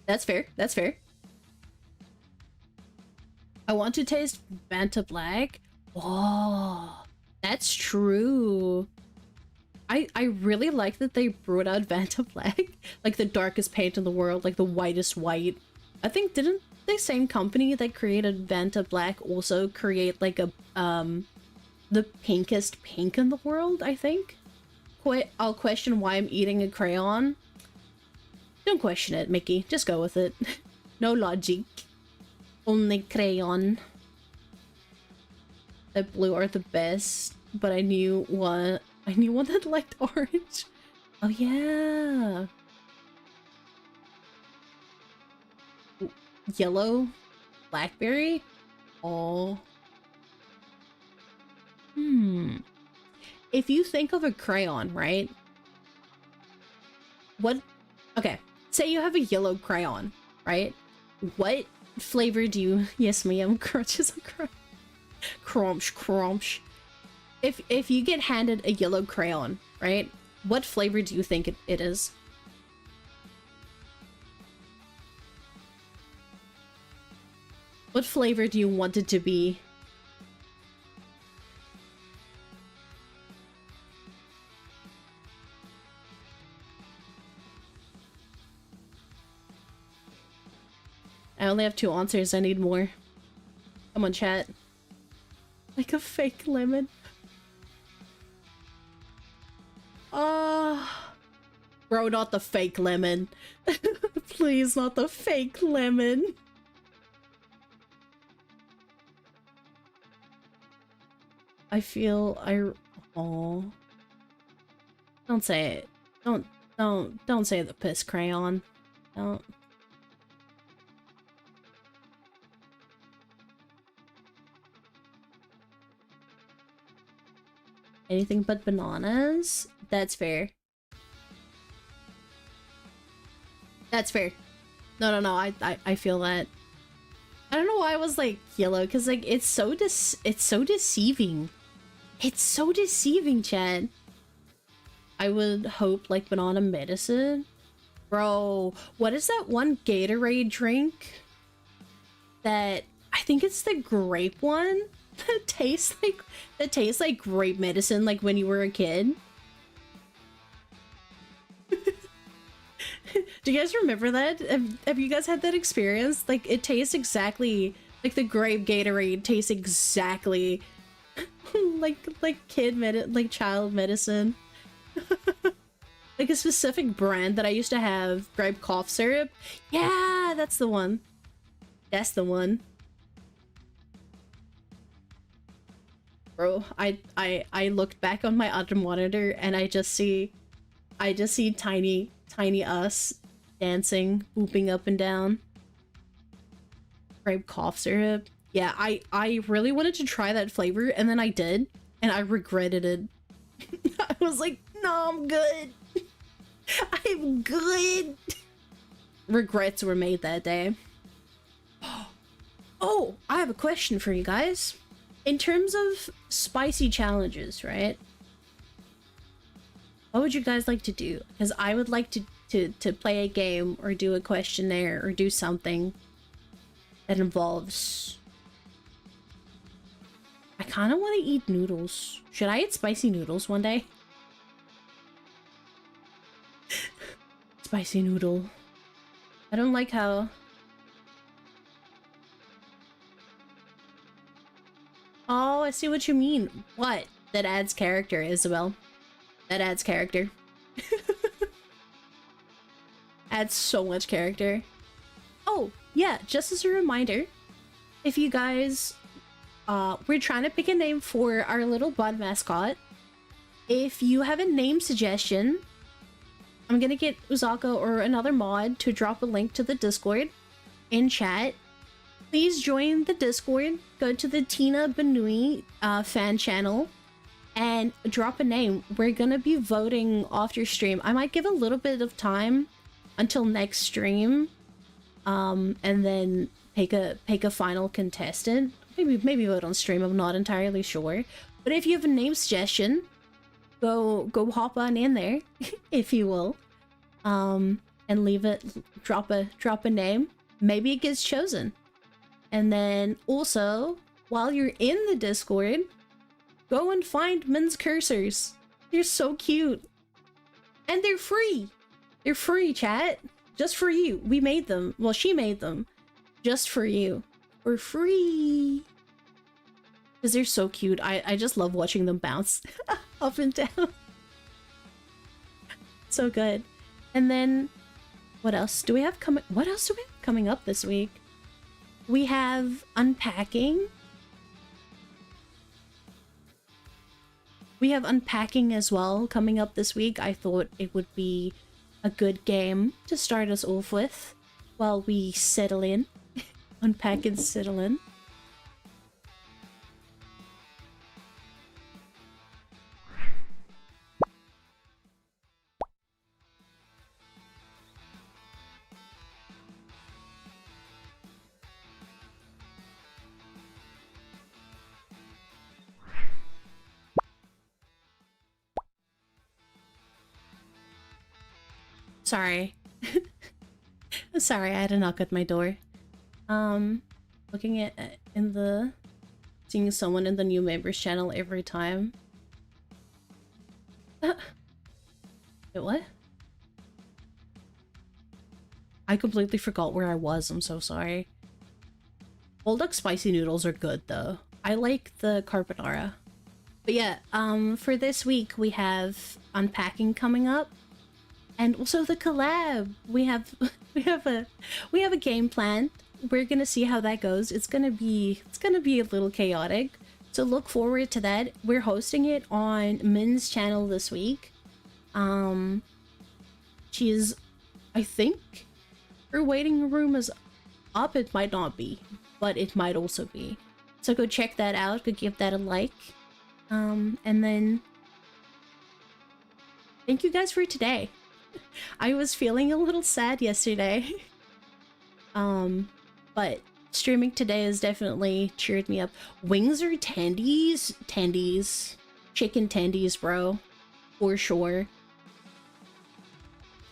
That's fair. That's fair. I want to taste Vanta Black. Oh, that's true. I really like that they brought out Vanta Black. Like the darkest paint in the world, like the whitest white. I think didn't the same company that created Vanta Black also create like a the pinkest pink in the world, I think? I'll question why I'm eating a crayon. Don't question it, Mickey. Just go with it. No logic. Only crayon. The blue are the best, but I knew one that liked orange. Oh yeah. Yellow, blackberry. Oh. If you think of a crayon, right? Okay, say you have a yellow crayon, right? What flavor do you... Yes, ma'am. Crunches a crunch. Crunch, crunch. If you get handed a yellow crayon, right? What flavor do you think it is? What flavor do you want it to be? I only have 2 answers. I need more. Come on, chat. Like a fake lemon. Bro, not the fake lemon. Please, not the fake lemon. I feel oh. Don't say it. Don't say the piss crayon. Don't. Anything but bananas? That's fair. That's fair. No, I feel that. I don't know why I was like yellow, because like it's so deceiving. It's so deceiving, Chad. I would hope like banana medicine. Bro, what is that one Gatorade drink? That I think it's the grape one that tastes like grape medicine, like when you were a kid. Do you guys remember that? Have you guys had that experience? Like it tastes exactly like the grape Gatorade tastes exactly like child medicine. Like a specific brand that I used to have, grape cough syrup. Yeah, that's the one. That's the one. Bro, I looked back on my other monitor and I just see tiny us dancing, whooping up and down. Grape cough syrup. Yeah, I really wanted to try that flavor and then I did. and I regretted it. I was like, no, I'm good. I'm good. Regrets were made that day. Oh, I have a question for you guys. In terms of spicy challenges, right? What would you guys like to do? Because I would like to play a game or do a questionnaire or do something that involves... I kind of want to eat noodles. Should I eat spicy noodles one day? Spicy noodle. I don't like how... Oh, I see what you mean. What? That adds character, Isabel. That adds character. Adds so much character. Oh, yeah, just as a reminder, if you guys... we're trying to pick a name for our little bud mascot. If you have a name suggestion, I'm gonna get Uzako or another mod to drop a link to the Discord in chat. Please join the Discord, go to the Tina Benui fan channel, and drop a name. We're gonna be voting after stream. I might give a little bit of time until next stream, and then pick a final contestant. Maybe vote on stream, I'm not entirely sure. But if you have a name suggestion, go hop on in there, if you will. And leave it, drop a name. Maybe it gets chosen. And then also, while you're in the Discord, go and find Min's cursors. They're so cute. And they're free. They're free, chat. Just for you. We made them. Well, she made them. Just for you. For free. Because they're so cute. I just love watching them bounce up and down. So good. And then, what else do we have coming? What else do we have coming up this week? We have unpacking. We have unpacking as well coming up this week. I thought it would be a good game to start us off with while we settle in. Unpack and settle in. Sorry. Sorry, I had a knock at my door. Looking at seeing someone in the new members channel every time. Wait, what? I completely forgot where I was, I'm so sorry. Bulldog spicy noodles are good though. I like the carbonara. But yeah, for this week we have unpacking coming up. And also the collab. We have a game planned. We're gonna see how that goes. It's gonna be a little chaotic. So look forward to that. We're hosting it on Min's channel this week. She's, I think her waiting room is up. It might not be, but it might also be. So go check that out. Go give that a like. And then thank you guys for today. I was feeling a little sad yesterday. But streaming today has definitely cheered me up. Wings or tendies? Tendies. Chicken tendies, bro. For sure.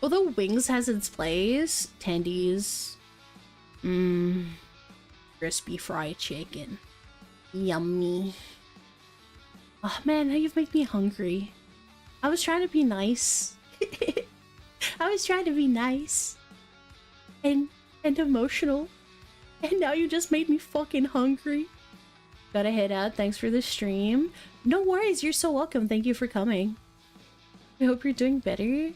Although wings has its place, tendies. Crispy fried chicken. Yummy. Oh man, now you've made me hungry. I was trying to be nice. I was trying to be nice and emotional, and now you just made me fucking hungry. Gotta head out. Thanks for the stream. No worries, you're so welcome. Thank you for coming. I hope you're doing better.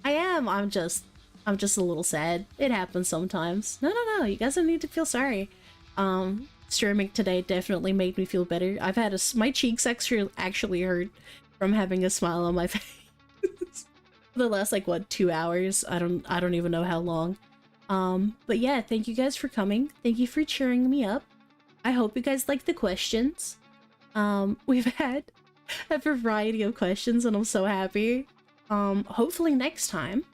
I am. I'm just a little sad. It happens sometimes. No, you guys don't need to feel sorry. Streaming today definitely made me feel better. I've had my cheeks actually hurt from having a smile on my face. The last like what 2 hours. I don't even know how long. But yeah, thank you guys for coming. Thank you for cheering me up. I hope you guys like the questions. We've had a variety of questions and I'm so happy. Hopefully next time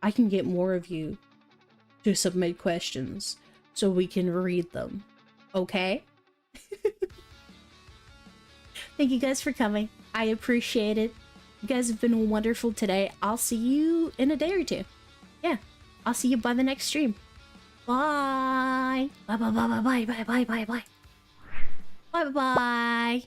I can get more of you to submit questions so we can read them. Okay? Thank you guys for coming. I appreciate it. You guys have been wonderful today. I'll see you in a day or two. Yeah, I'll see you by the next stream. Bye. Bye bye bye bye bye bye bye bye bye. Bye bye.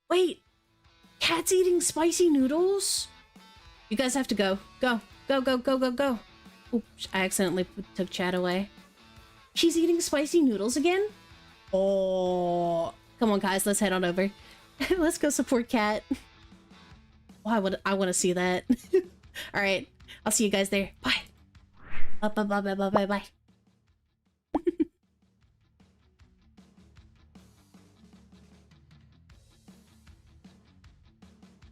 Wait, cat's eating spicy noodles? You guys have to go. Go, go, go, go, go, go. Oops, I accidentally took chat away. She's eating spicy noodles again? Oh, come on guys, let's head on over. Let's go support Cat. Oh, I want to see that. All right, I'll see you guys there. Bye. Bye, bye, bye, bye, bye, bye.